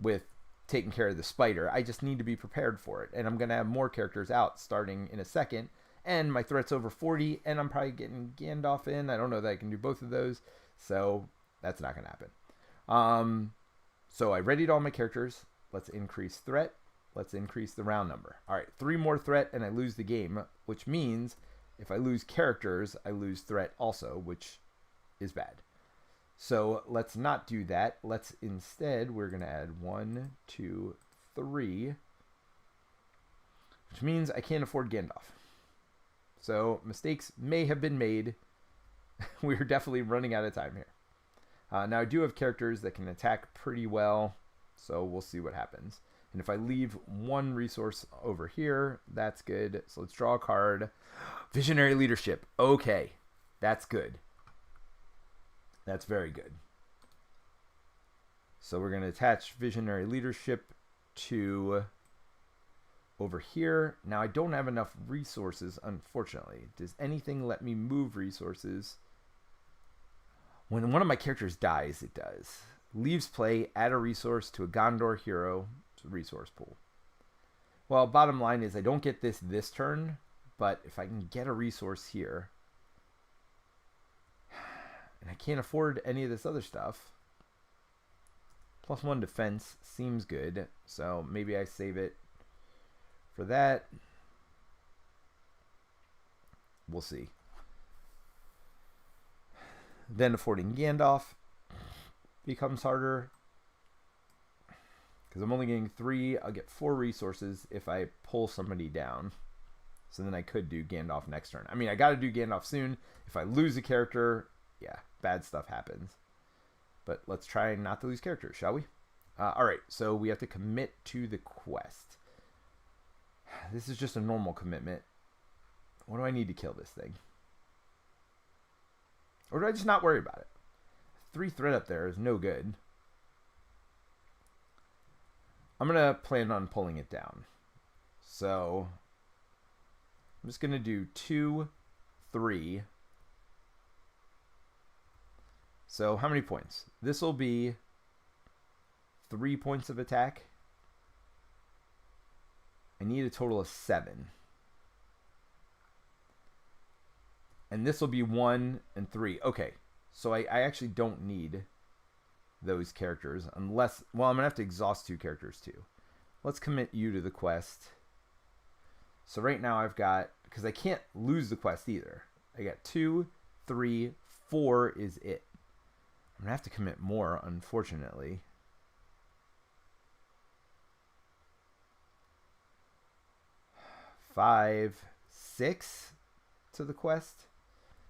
with taking care of the spider. I just need to be prepared for it. And I'm going to have more characters out starting in a second. And my threat's over 40, and I'm probably getting Gandalf in. I don't know that I can do both of those, so that's not going to happen. So I readied all my characters. Let's increase threat. Let's increase the round number. All right, 3 more threat and I lose the game, which means if I lose characters, I lose threat also, which is bad. So let's not do that. Let's instead, we're going to add 1, 2, 3, which means I can't afford Gandalf. So mistakes may have been made. We're definitely running out of time here. Now I do have characters that can attack pretty well, so we'll see what happens. And if I leave 1 resource over here, that's good. So let's draw a card. Visionary leadership. Okay. That's good. That's very good. So we're going to attach visionary leadership to over here. Now I don't have enough resources, unfortunately. Does anything let me move resources? When one of my characters dies, it does. Leaves play, add a resource to a Gondor hero resource pool. Well, bottom line is I don't get this turn, but if I can get a resource here, and I can't afford any of this other stuff, +1 defense seems good, so maybe I save it for that. We'll see. Then affording Gandalf becomes harder because I'm only getting 3. I'll get 4 resources if I pull somebody down. So then I could do Gandalf next turn. I mean, I got to do Gandalf soon. If I lose a character, yeah, bad stuff happens. But let's try not to lose characters, shall we? All right, so we have to commit to the quest. This is just a normal commitment. What do I need to kill this thing? Or do I just not worry about it? 3 threat up there is no good. I'm going to plan on pulling it down. So I'm just going to do 2, 3. So how many points? This will be 3 points of attack. I need a total of 7. And this will be 1 and 3. Okay, so I actually don't need those characters unless, well, I'm going to have to exhaust 2 characters too. Let's commit you to the quest. So right now I've got, because I can't lose the quest either. I got 2, 3, 4 is it. I'm going to have to commit more, unfortunately. Five, 6 to the quest.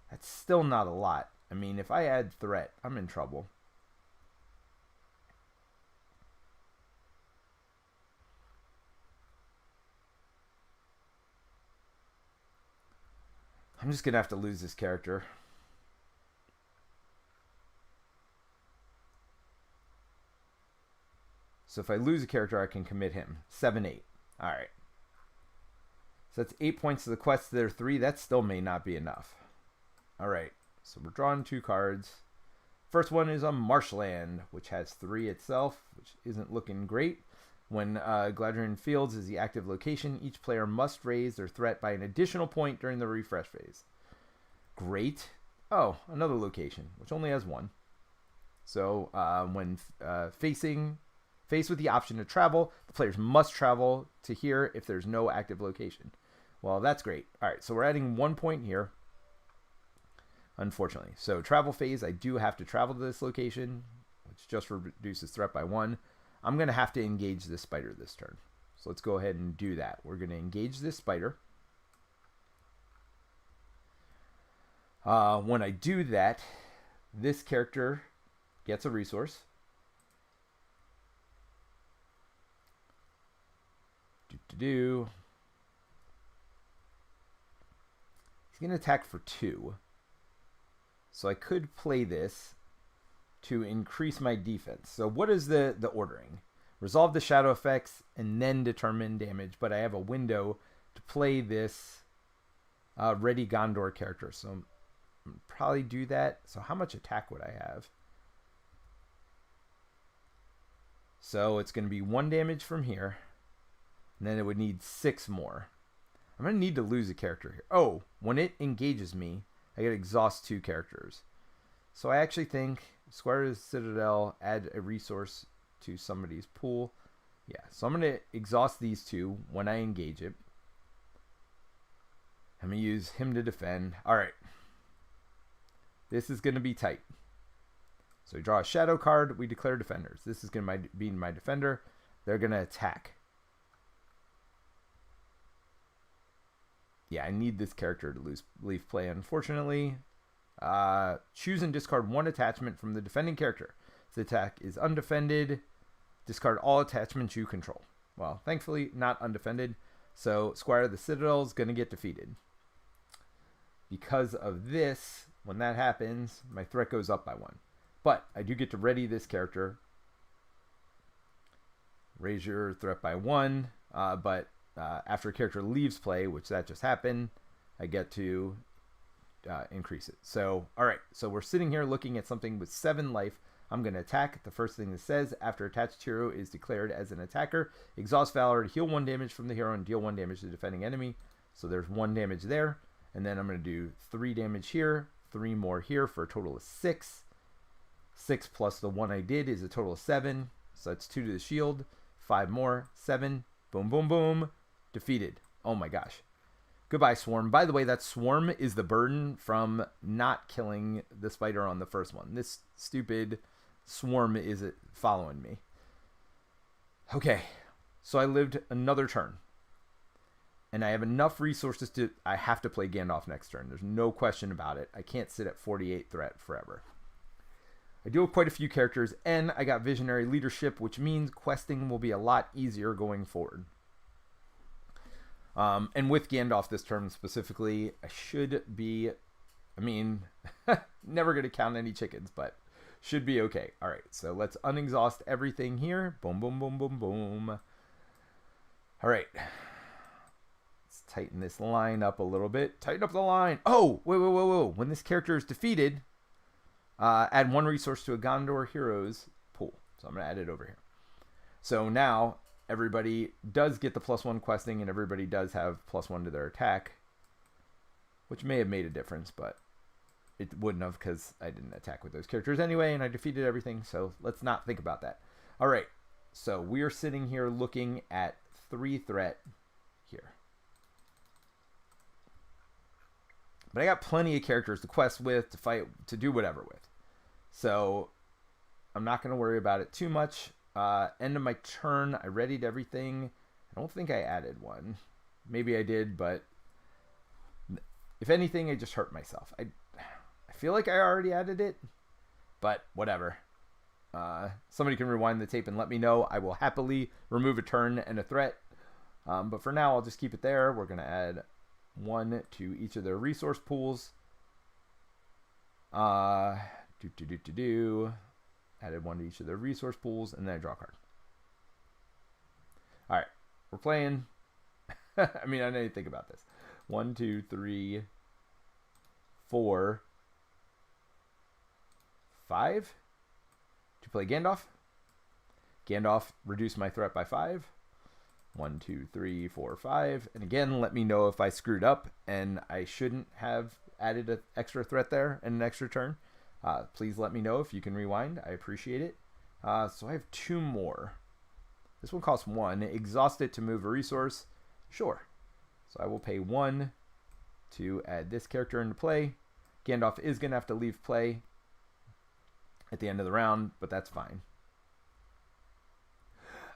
That's still not a lot. I mean, if I add threat, I'm in trouble. I'm just going to have to lose this character. So if I lose a character, I can commit him. 7, 8. All right. So that's 8 points to the quest. There 3. That still may not be enough. All right. So we're drawing 2 cards. First one is a marshland, which has 3 itself, which isn't looking great. When Gladrian Fields is the active location, each player must raise their threat by an additional point during the refresh phase. Great. Oh, another location, which only has 1. So when faced with the option to travel, the players must travel to here if there's no active location. Well, that's great. All right, so we're adding 1 point here, unfortunately. So travel phase, I do have to travel to this location, which just reduces threat by 1. I'm going to have to engage this spider this turn. So let's go ahead and do that. We're going to engage this spider. When I do that, this character gets a resource. He's going to attack for 2. So I could play this to increase my defense. So what is the ordering? Resolve the shadow effects and then determine damage. But I have a window to play this ready Gondor character. So I'll probably do that. So how much attack would I have? So it's going to be 1 damage from here. And then it would need 6 more. I'm going to need to lose a character here. Oh, when it engages me, I get to exhaust 2 characters. So I actually think Squire of the Citadel, add a resource to somebody's pool. Yeah, so I'm going to exhaust these 2 when I engage it. I'm going to use him to defend. All right. This is going to be tight. So we draw a shadow card. We declare defenders. This is going to be my defender. They're going to attack. Yeah, I need this character to leave play, unfortunately. Choose and discard 1 attachment from the defending character. If the attack is undefended, discard all attachments you control. Well, thankfully, not undefended. So Squire of the Citadel is going to get defeated. because of this, when that happens, my threat goes up by 1. But I do get to ready this character. Raise your threat by 1. But after a character leaves play, which that just happened, I get to increase it. So, all right. So we're sitting here looking at something with 7 life. I'm going to attack. The first thing that says, after attached hero is declared as an attacker, exhaust Valor to heal 1 damage from the hero and deal 1 damage to the defending enemy. So there's 1 damage there. And then I'm going to do 3 damage here, 3 more here for a total of 6. 6 plus the 1 I did is a total of 7. So that's 2 to the shield. 5 more, 7. Boom, boom, boom. Defeated. Oh my gosh. Goodbye, Swarm. By the way, that Swarm is the burden from not killing the spider on the first one. This stupid Swarm is following me. Okay, so I lived another turn. And I have enough resources to... I have to play Gandalf next turn. There's no question about it. I can't sit at 48 threat forever. I do have quite a few characters, and I got Visionary Leadership, which means questing will be a lot easier going forward. And with Gandalf this turn specifically, I should be... I mean, never going to count any chickens, but should be okay. All right, so let's unexhaust everything here. Boom, boom, boom, boom, boom. All right. Let's tighten this line up a little bit. Tighten up the line. Oh, whoa. When this character is defeated, add 1 resource to a Gondor Heroes pool. So I'm going to add it over here. So now everybody does get the +1 questing, and everybody does have +1 to their attack, which may have made a difference, but it wouldn't have because I didn't attack with those characters anyway, and I defeated everything, so let's not think about that. All right, so we are sitting here looking at 3 threat here. But I got plenty of characters to quest with, to fight, to do whatever with. So I'm not going to worry about it too much. End of my turn, I readied everything. I don't think I added 1. Maybe I did, but if anything, I just hurt myself. I feel like I already added it, but whatever. Somebody can rewind the tape and let me know. I will happily remove a turn and a threat. But for now, I'll just keep it there. We're going to add 1 to each of their resource pools. Added 1 to each of their resource pools, and then I draw a card. All right, we're playing. I mean, I didn't even think about this. 1, 2, 3, 4, 5 to play Gandalf. Gandalf reduced my threat by 5. 1, 2, 3, 4, 5. And again, let me know if I screwed up and I shouldn't have added an extra threat there and an extra turn. Please let me know if you can rewind. I appreciate it. So I have 2 more. This one costs 1. Exhaust it to move a resource. Sure. So I will pay 1 to add this character into play. Gandalf is going to have to leave play at the end of the round, but that's fine.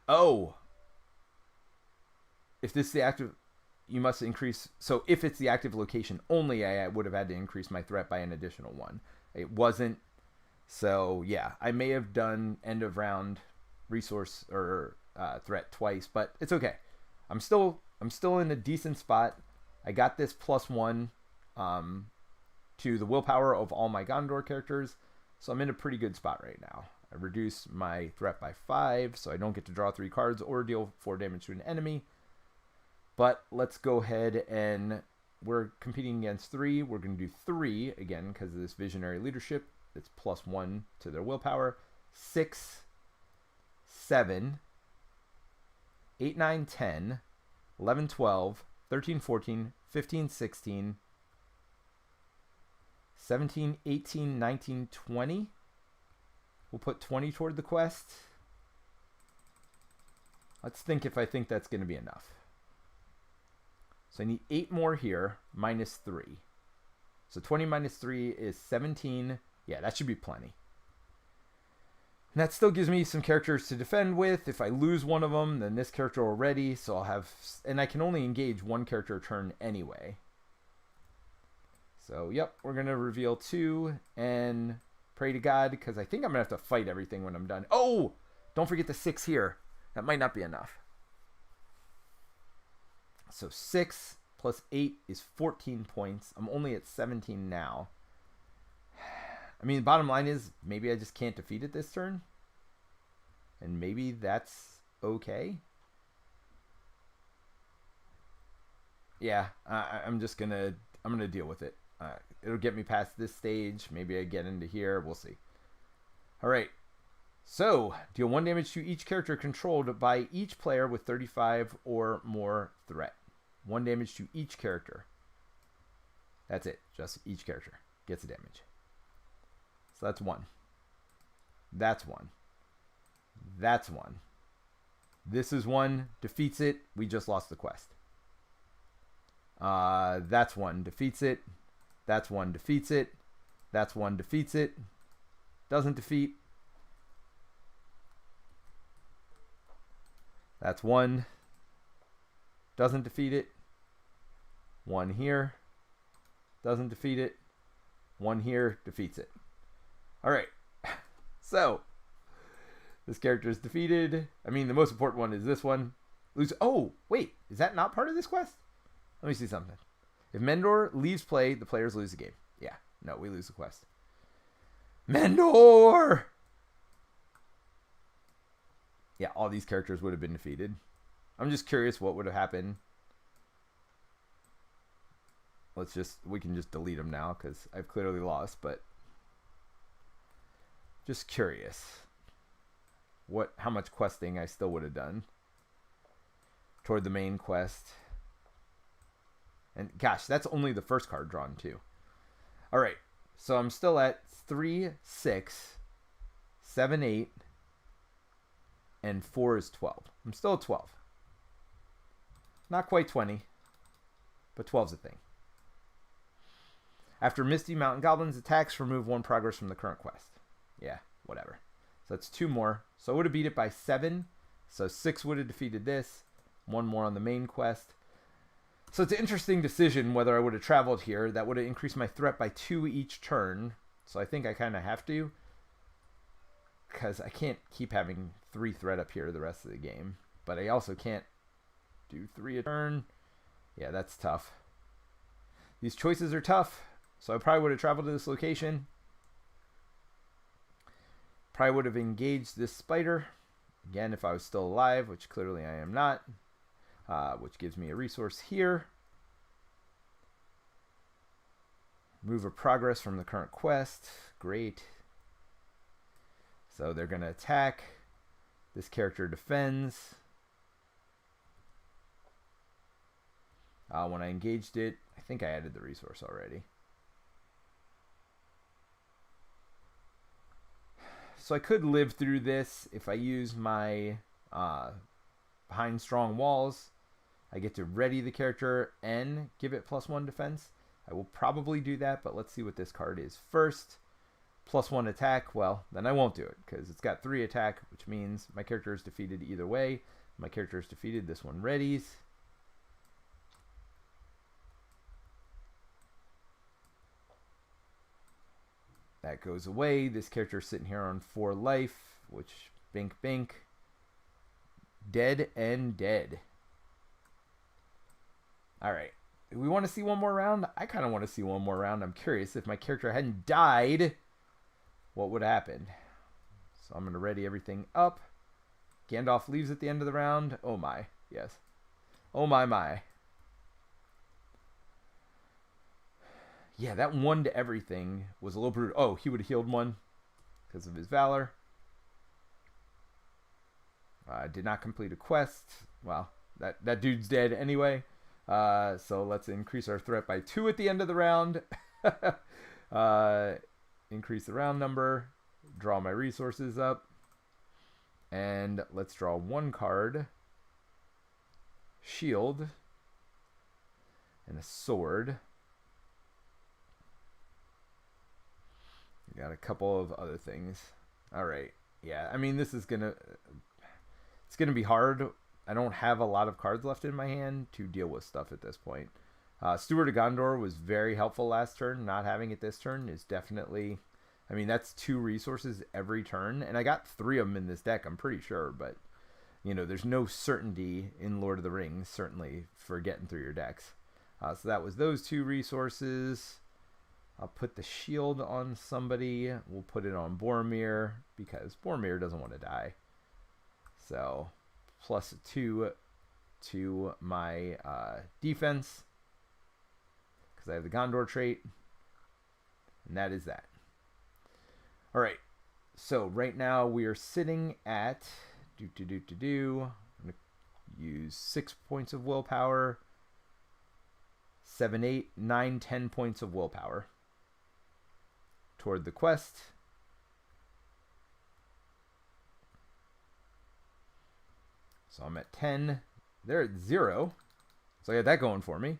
Oh! If this is the active... You must increase... So if it's the active location only, I would have had to increase my threat by an additional 1. It wasn't. So, yeah. I may have done end of round resource or threat twice, but it's okay. I'm still in a decent spot. I got this +1 to the willpower of all my Gondor characters, so I'm in a pretty good spot right now. I reduce my threat by 5, so I don't get to draw 3 cards or deal 4 damage to an enemy. But let's go ahead and we're competing against 3. We're going to do 3 again because of this Visionary Leadership. It's +1 to their willpower. 6, 7, 8, 9, 10, 11, 12, 13, 14, 15, 16, 17, 18, 19, 20. We'll put 20 toward the quest. Let's think if I think that's going to be enough. So I need 8 more here, -3. So 20 minus 3 is 17. Yeah, that should be plenty. And that still gives me some characters to defend with. If I lose one of them, then this character already. So I'll have... And I can only engage 1 character a turn anyway. So, yep, we're going to reveal 2 and pray to God, because I think I'm going to have to fight everything when I'm done. Oh! Don't forget the 6 here. That might not be enough. So 6, plus 8 is 14 points. I'm only at 17 now. I mean, the bottom line is maybe I just can't defeat it this turn. And maybe that's okay. Yeah, I'm gonna deal with it. It'll get me past this stage. Maybe I get into here. We'll see. All right. So, deal 1 damage to each character controlled by each player with 35 or more threat. 1 damage to each character. That's it. Just each character gets a damage. So that's 1. That's 1. That's 1. This is 1. Defeats it. We just lost the quest. That's 1. Defeats it. That's 1. Defeats it. That's 1. Defeats it. Doesn't defeat. That's 1. Doesn't defeat it. 1 here. Doesn't defeat it. 1 here. Defeats it. Alright. So, this character is defeated. I mean, the most important one is this one. Lose. Oh, wait. Is that not part of this quest? Let me see something. If Mendor leaves play, the players lose the game. Yeah. No, we lose the quest. Mendor! Yeah, all these characters would have been defeated. I'm just curious what would have happened. We can just delete them now because I've clearly lost, but just curious how much questing I still would have done toward the main quest. And gosh, that's only the first card drawn too. All right, so I'm still at 3, 6, 7, 8, and 4 is 12. I'm still at 12. Not quite 20, but 12's a thing. After Misty Mountain Goblins attacks, remove 1 progress from the current quest. Yeah, whatever. So that's 2 more. So I would have beat it by 7. So 6 would have defeated this. 1 more on the main quest. So it's an interesting decision whether I would have traveled here. That would have increased my threat by 2 each turn. So I think I kind of have to. Because I can't keep having 3 threat up here the rest of the game. But I also can't do 3 a turn. Yeah, that's tough. These choices are tough. So I probably would have traveled to this location. Probably would have engaged this spider. Again, if I was still alive, which clearly I am not. Which gives me a resource here. Move a progress from the current quest. Great. So they're going to attack. This character defends. When I engaged it, I think I added the resource already. So I could live through this if I use my behind strong walls. I get to ready the character and give it +1 defense. I will probably do that, but let's see what this card is first. +1 attack. Well, then I won't do it because it's got 3 attack, which means my character is defeated either way. My character is defeated. This one readies. That goes away. This character is sitting here on 4 life, which bink bink. Dead and dead. Alright. Do we want to see one more round? I kind of want to see one more round. I'm curious if my character hadn't died, what would happen? So I'm going to ready everything up. Gandalf leaves at the end of the round. Oh my. Yes. Oh my. Yeah, that 1 to everything was a little brutal. Oh, he would have healed 1 because of his valor. Did not complete a quest. Well, that dude's dead anyway. So let's increase our threat by 2 at the end of the round. Increase the round number. Draw my resources up. And let's draw 1 card. Shield. And a sword. We got a couple of other things. Alright. Yeah, I mean, this is gonna... It's gonna be hard. I don't have a lot of cards left in my hand to deal with stuff at this point. Steward of Gondor was very helpful last turn. Not having it this turn is definitely... I mean, that's 2 resources every turn. And I got 3 of them in this deck, I'm pretty sure. But, you know, there's no certainty in Lord of the Rings, certainly, for getting through your decks. So that was those 2 resources. I'll put the shield on somebody. We'll put it on Boromir because Boromir doesn't want to die. So +2 to my defense because I have the Gondor trait. And that is that. All right. So right now we are sitting at I'm going to use 6 points of willpower. 7, 8, 9, 10 points of willpower toward the quest. So I'm at 10. They're at 0. So I got that going for me.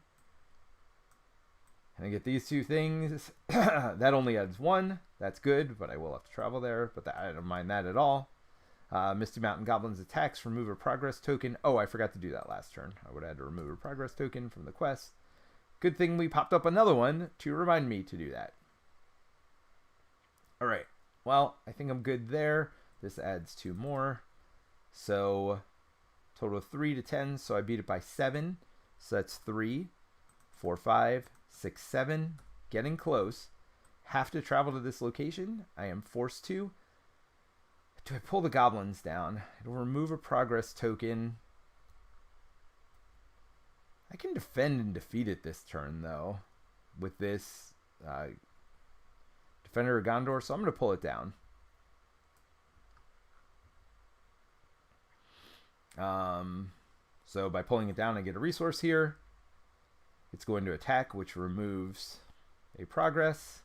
And I get these 2 things. That only adds 1. That's good, but I will have to travel there. But I don't mind that at all. Misty Mountain Goblins attacks. Remove a progress token. Oh, I forgot to do that last turn. I would have had to remove a progress token from the quest. Good thing we popped up another one to remind me to do that. All right. Well, I think I'm good there. This adds 2 more. So total of 3 to 10. So I beat it by 7. So that's 3, 4, 5, 6, 7. Getting close. Have to travel to this location. I am forced to. Do I pull the goblins down? It'll remove a progress token. I can defend and defeat it this turn, though, with this Defender of Gondor, so I'm going to pull it down. So by pulling it down, I get a resource here. It's going to attack, which removes a progress.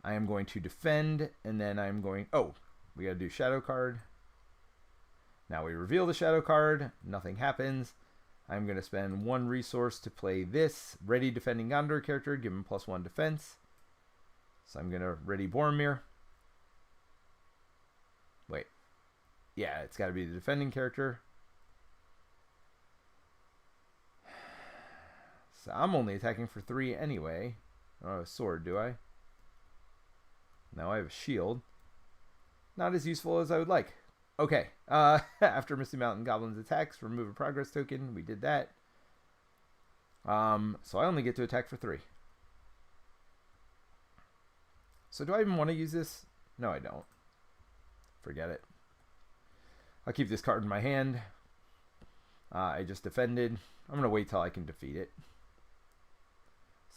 I am going to defend, and then I'm going... Oh, we got to do shadow card. Now we reveal the shadow card. Nothing happens. I'm going to spend 1 resource to play this ready defending Gondor character, give him +1 defense. So I'm going to ready Boromir. Wait. Yeah, it's got to be the defending character. So I'm only attacking for 3 anyway. I don't have a sword, do I? No, I have a shield. Not as useful as I would like. Okay, after Misty Mountain Goblins attacks, remove a progress token. We did that. So I only get to attack for 3. So do I even want to use this? No, I don't. Forget it. I'll keep this card in my hand. I just defended. I'm going to wait till I can defeat it.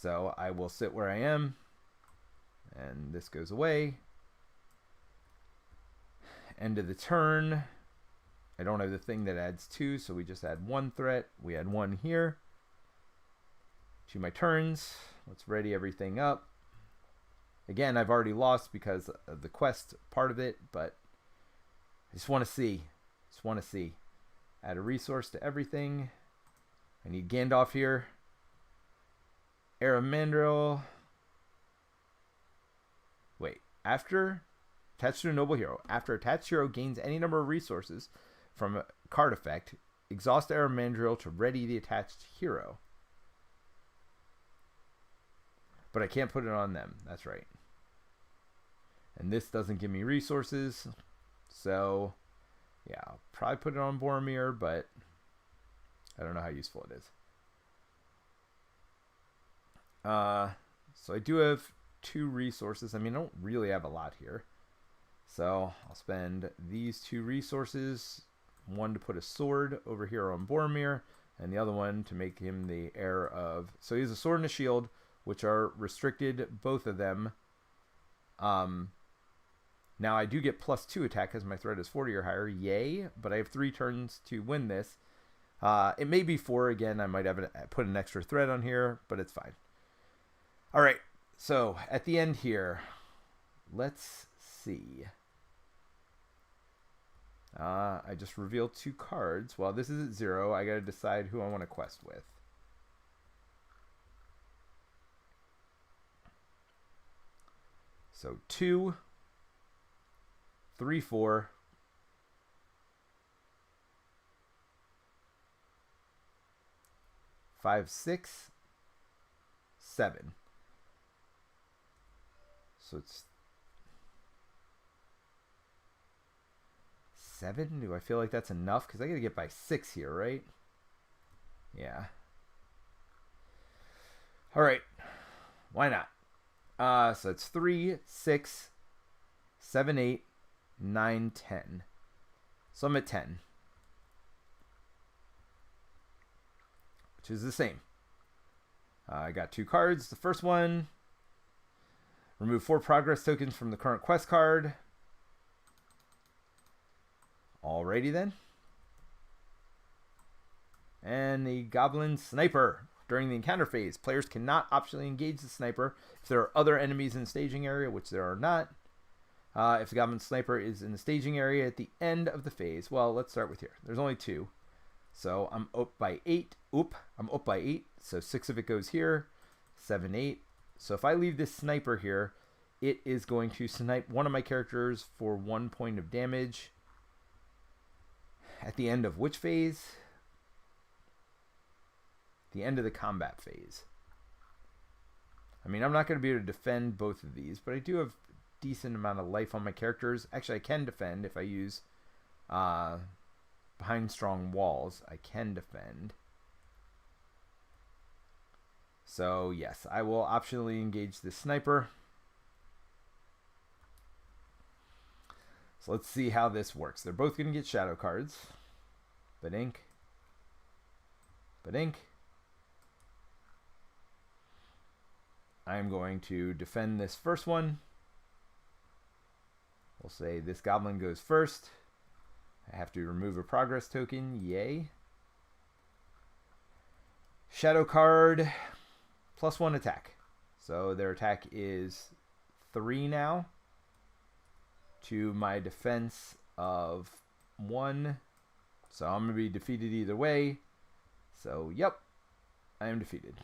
So I will sit where I am. And this goes away. End of the turn. I don't have the thing that adds 2, so we just add 1 threat. We add 1 here. To my turns. Let's ready everything up. Again, I've already lost because of the quest part of it, but I just want to see. Just want to see. Add a resource to everything. I need Gandalf here. Aramandril. Wait, after... Attached to a noble hero. After attached hero gains any number of resources from a card effect, exhaust Aramandril to ready the attached hero. But I can't put it on them. That's right. And this doesn't give me resources. So, yeah, I'll probably put it on Boromir, but I don't know how useful it is. So I do have 2 resources. I mean, I don't really have a lot here. So I'll spend these 2 resources, 1 to put a sword over here on Boromir, and the other one to make him the heir of... So he has a sword and a shield, which are restricted, both of them. Now I do get +2 attack because my threat is 40 or higher, yay, but I have 3 turns to win this. It may be 4 again, I might have put an extra threat on here, but it's fine. Alright, so at the end here, let's see. I just revealed 2 cards. Well, this is at 0. I got to decide who I want to quest with. So 2, 3, 4. 5, 6, 7. So it's 7? Do I feel like that's enough? Because I got to get by 6 here, right? Yeah. All right. Why not? So it's 3, 6, 7, 8, 9, 10. So I'm at 10. Which is the same. I got 2 cards. The first one, remove 4 progress tokens from the current quest card. Alrighty then. And the Goblin Sniper. During the encounter phase, players cannot optionally engage the sniper if there are other enemies in the staging area, which there are not. If the Goblin Sniper is in the staging area at the end of the phase, well, let's start with here. There's only 2. So I'm up by 8. I'm up by 8. So 6 of it goes here. 7, 8. So if I leave this sniper here, it is going to snipe one of my characters for 1 point of damage. At the end of which phase? The end of the combat phase. I mean, I'm not going to be able to defend both of these, but I do have a decent amount of life on my characters. Actually, I can defend if I use behind strong walls. I can defend. So, yes, I will optionally engage this sniper. So let's see how this works. They're both going to get shadow cards. Badink. Badink. I'm going to defend this first one. We'll say this goblin goes first. I have to remove a progress token. Yay. Shadow card. +1 attack. So their attack is 3 now. To my defense of 1. So I'm going to be defeated either way. So, yep. I am defeated.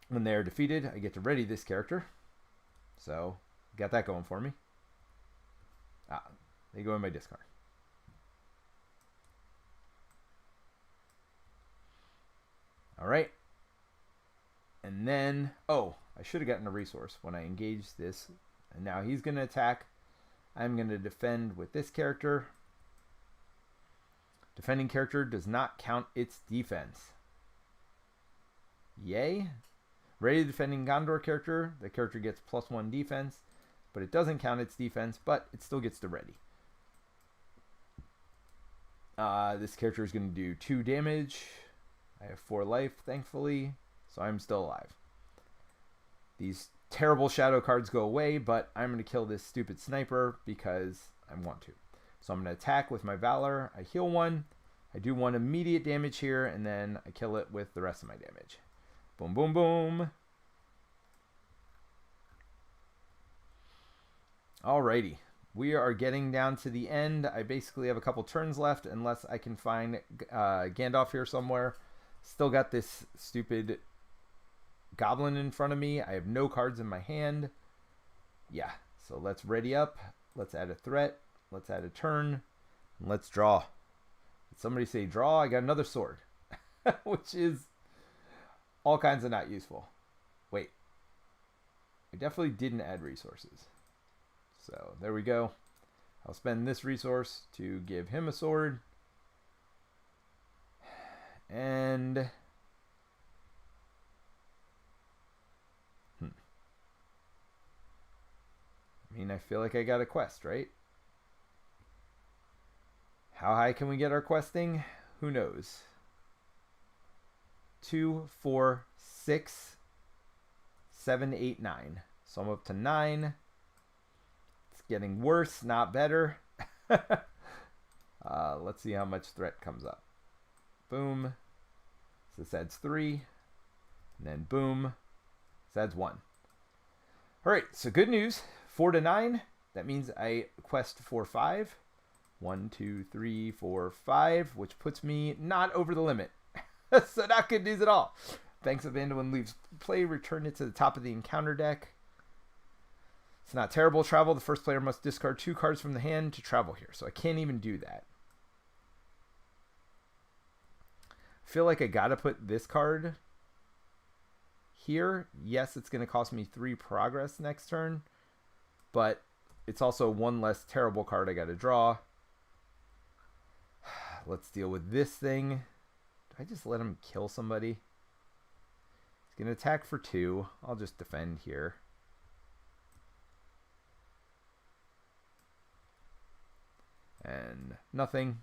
When they are defeated, I get to ready this character. So, got that going for me. They go in my discard. Alright. And then, oh, I should have gotten a resource when I engaged this. And now he's going to attack. I'm going to defend with this character. Defending character does not count its defense. Yay. Ready defending Gondor character. The character gets +1 defense, but it doesn't count its defense, but it still gets to ready. This character is going to do 2 damage. I have 4 life, thankfully, so I'm still alive. These terrible shadow cards go away, but I'm going to kill this stupid sniper because I want to. So I'm going to attack with my Valor. I heal 1. I do 1 immediate damage here, and then I kill it with the rest of my damage. Boom, boom, boom. Alrighty. We are getting down to the end. I basically have a couple turns left unless I can find Gandalf here somewhere. Still got this stupid goblin in front of me. I have no cards in my hand. Yeah, so let's ready up. Let's add a threat. Let's add a turn. And let's draw. Did somebody say draw? I got another sword. Which is all kinds of not useful. Wait. I definitely didn't add resources. So there we go. I'll spend this resource to give him a sword. And I mean, I feel like I got a quest, right? How high can we get our questing? Who knows? 2, 4, 6, 7, 8, 9. So I'm up to 9. It's getting worse, not better. Let's see how much threat comes up. Boom. So this adds 3. And then boom. This adds 1. Alright, so good news. 4 to 9. That means I quest for 5. 1, 2, 3, 4, 5. Which puts me not over the limit. So not good news at all. Thanks, Amanda. When leaves play, return it to the top of the encounter deck. It's not terrible travel. The first player must discard 2 cards from the hand to travel here. So I can't even do that. I feel like I gotta put this card here. Yes, it's going to cost me 3 progress next turn. But it's also 1 less terrible card I gotta draw. Let's deal with this thing. I just let him kill somebody. Gonna attack for 2. I'll just defend here. And nothing.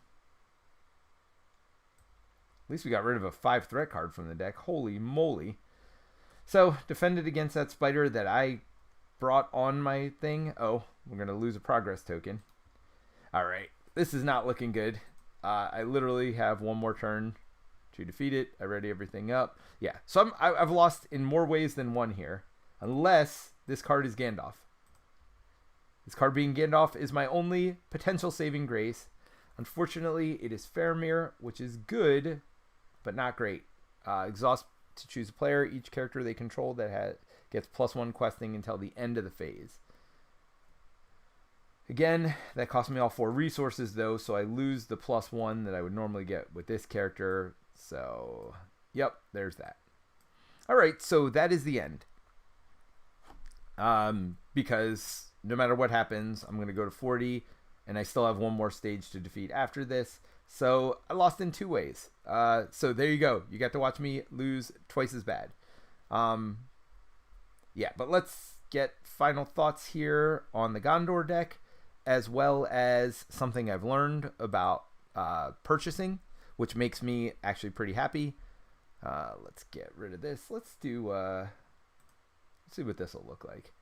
At least we got rid of a 5 threat card from the deck. Holy moly. So, defended against that spider that I brought on my thing. Oh, we're going to lose a progress token. Alright, this is not looking good. I literally have one more turn to defeat it. I ready everything up. Yeah, so I've lost in more ways than one here. Unless this card is Gandalf. This card being Gandalf is my only potential saving grace. Unfortunately, it is Faramir, which is good, but not great. Exhaust to choose a player. Each character they control that gets +1 questing until the end of the phase. Again, that cost me all 4 resources though, so I lose the +1 that I would normally get with this character. So, yep, there's that. Alright, so that is the end. Because no matter what happens, I'm going to go to 40, and I still have one more stage to defeat after this. So, I lost in 2 ways. So, there you go. You got to watch me lose twice as bad. Yeah, but let's get final thoughts here on the Gondor deck, as well as something I've learned about purchasing, which makes me actually pretty happy. Let's get rid of this. Let's do, let's see what this will look like.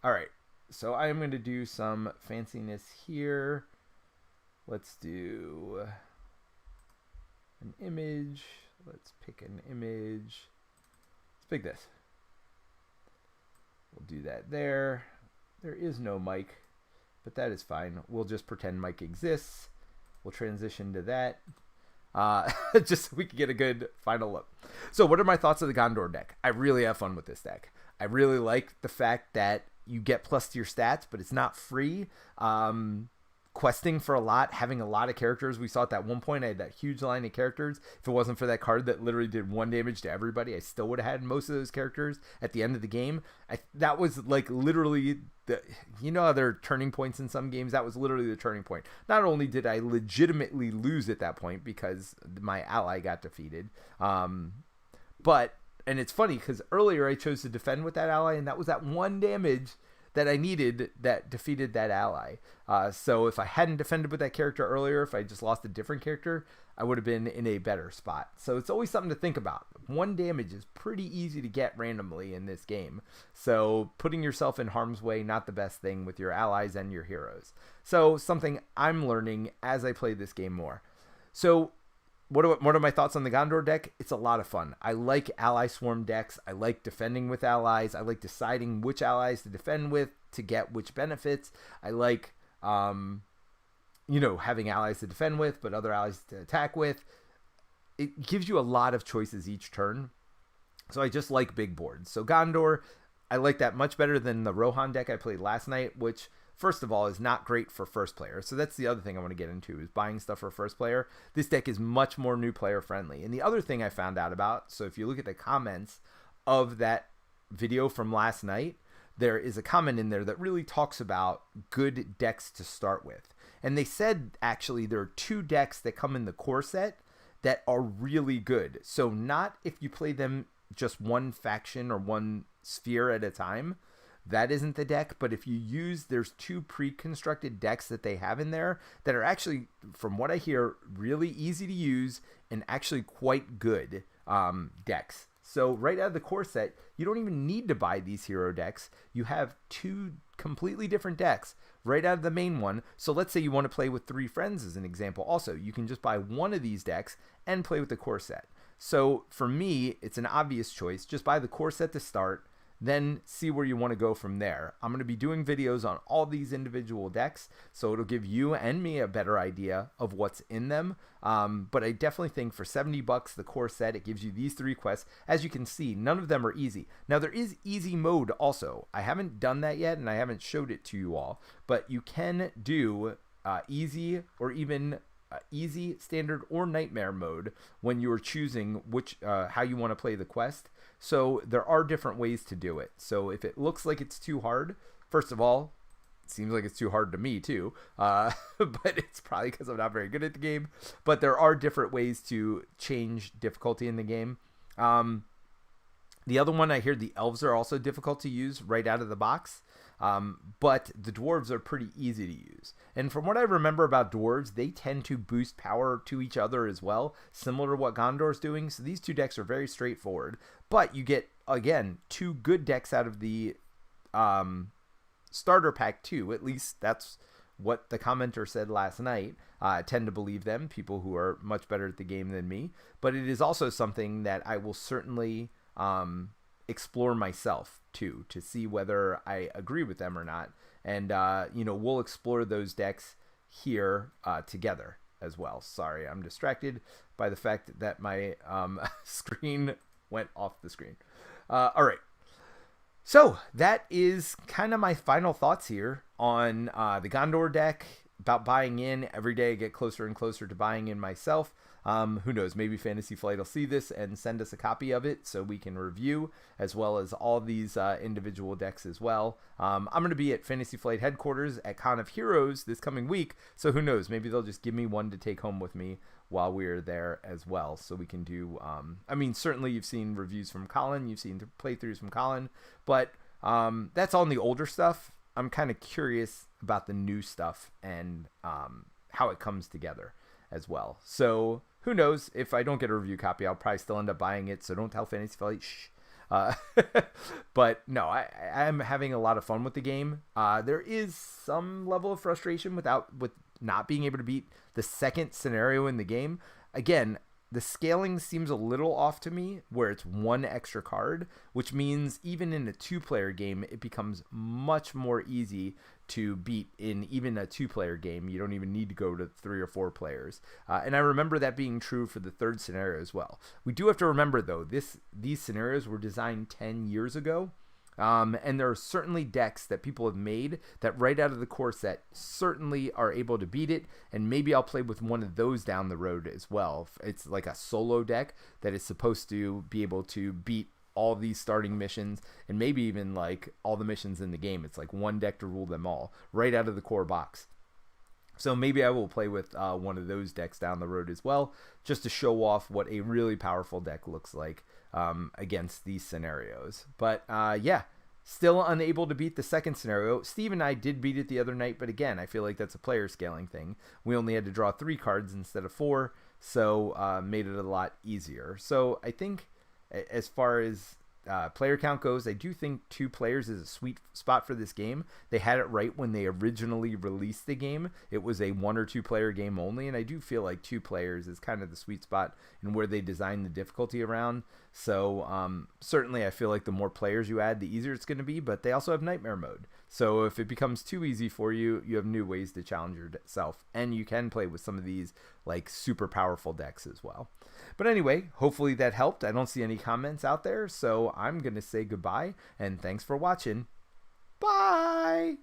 All right, so I am going to do some fanciness here. Let's do an image. Let's pick an image. Let's pick this. We'll do that there. There is no mic, but that is fine. We'll just pretend mic exists. We'll transition to that. Just so we can get a good final look. So what are my thoughts of the Gondor deck? I really have fun with this deck. I really like the fact that you get plus to your stats, but it's not free. Questing for a lot, having a lot of characters. We saw at that one point I had that huge line of characters. If it wasn't for that card that literally did 1 damage to everybody, I still would have had most of those characters at the end of the game. That was like literally you know how there are turning points in some games? That was literally the turning point. Not only did I legitimately lose at that point because my ally got defeated, but, and it's funny because earlier I chose to defend with that ally, and that was that 1 damage that I needed that defeated that ally. So if I hadn't defended with that character earlier, if I just lost a different character, I would have been in a better spot. So it's always something to think about. 1 damage is pretty easy to get randomly in this game. So putting yourself in harm's way, not the best thing with your allies and your heroes. So something I'm learning as I play this game more. So what are my thoughts on the Gondor deck? It's a lot of fun. I like ally swarm decks. I like defending with allies. I like deciding which allies to defend with to get which benefits. I like, you know, having allies to defend with, but other allies to attack with. It gives you a lot of choices each turn. So I just like big boards. So Gondor, I like that much better than the Rohan deck I played last night, which first of all is not great for first player. So that's the other thing I want to get into is buying stuff for first player. This deck is much more new player friendly. And the other thing I found out about, so if you look at the comments of that video from last night, there is a comment in there that really talks about good decks to start with. And they said actually there are 2 decks that come in the core set that are really good. So not if you play them just one faction or one sphere at a time. That isn't the deck, but if you use, there's 2 pre-constructed decks that they have in there that are actually, from what I hear, really easy to use and actually quite good decks. So right out of the core set, you don't even need to buy these hero decks. You have 2 completely different decks right out of the main one. So let's say you want to play with 3 friends as an example. Also, you can just buy one of these decks and play with the core set. So for me, it's an obvious choice. Just buy the core set to start, then see where you want to go from there. I'm going to be doing videos on all these individual decks, so it'll give you and me a better idea of what's in them. But I definitely think for $70, the core set, it gives you these 3 quests. As you can see, none of them are easy. Now, there is easy mode also. I haven't done that yet, and I haven't showed it to you all. But you can do easy or even easy, standard, or nightmare mode when you are choosing which how you want to play the quest. So there are different ways to do it. So if it looks like it's too hard, first of all, seems like it's too hard to me too, but it's probably because I'm not very good at the game. But there are different ways to change difficulty in the game. The other one, I hear the elves are also difficult to use right out of the box, but the dwarves are pretty easy to use. And from what I remember about dwarves, they tend to boost power to each other as well, similar to what Gondor's doing. So these two decks are very straightforward, but you get, again, 2 good decks out of the starter pack too. At least that's what the commenter said last night. I tend to believe them, people who are much better at the game than me. But it is also something that I will certainly explore myself too, to see whether I agree with them or not. And we'll explore those decks here together as well. Sorry, I'm distracted by the fact that my screen went off the screen. All right. So that is kind of my final thoughts here on the Gondor deck, about buying in. Every day I get closer and closer to buying in myself. Who knows, maybe Fantasy Flight will see this and send us a copy of it so we can review, as well as all these individual decks as well. I'm going to be at Fantasy Flight headquarters at Con of Heroes this coming week, so who knows, maybe they'll just give me one to take home with me while we're there as well, so we can do, certainly you've seen reviews from Colin, you've seen playthroughs from Colin, but that's all in the older stuff. I'm kind of curious about the new stuff and how it comes together as well. So who knows, if I don't get a review copy, I'll probably still end up buying it, so don't tell Fantasy Flight, shh. But no, I'm having a lot of fun with the game. There is some level of frustration with not being able to beat the second scenario in the game. Again, the scaling seems a little off to me, where it's 1 extra card, which means even in a 2-player game, it becomes much more easy to beat in even a 2-player game. You don't even need to go to 3 or 4 players. And I remember that being true for the 3rd scenario as well. We do have to remember, though, these scenarios were designed 10 years ago. And there are certainly decks that people have made that right out of the core set certainly are able to beat it, and maybe I'll play with one of those down the road as well. It's like a solo deck that is supposed to be able to beat all these starting missions, and maybe even like all the missions in the game. It's like one deck to rule them all right out of the core box. So maybe I will play with one of those decks down the road as well, just to show off what a really powerful deck looks like against these scenarios. But yeah, still unable to beat the second scenario. Steve and I did beat it the other night, but again, I feel like that's a player scaling thing. We only had to draw 3 cards instead of 4, so made it a lot easier. So I think as far as player count goes, I do think 2 players is a sweet spot for this game. They had it right when they originally released the game. It was a 1 or 2 player game only, and I do feel like 2 players is kind of the sweet spot in where they designed the difficulty around. So certainly I feel like the more players you add, the easier it's going to be, but they also have nightmare mode. So if it becomes too easy for you, you have new ways to challenge yourself, and you can play with some of these like super powerful decks as well. But anyway, hopefully that helped. I don't see any comments out there, so I'm going to say goodbye, and thanks for watching. Bye!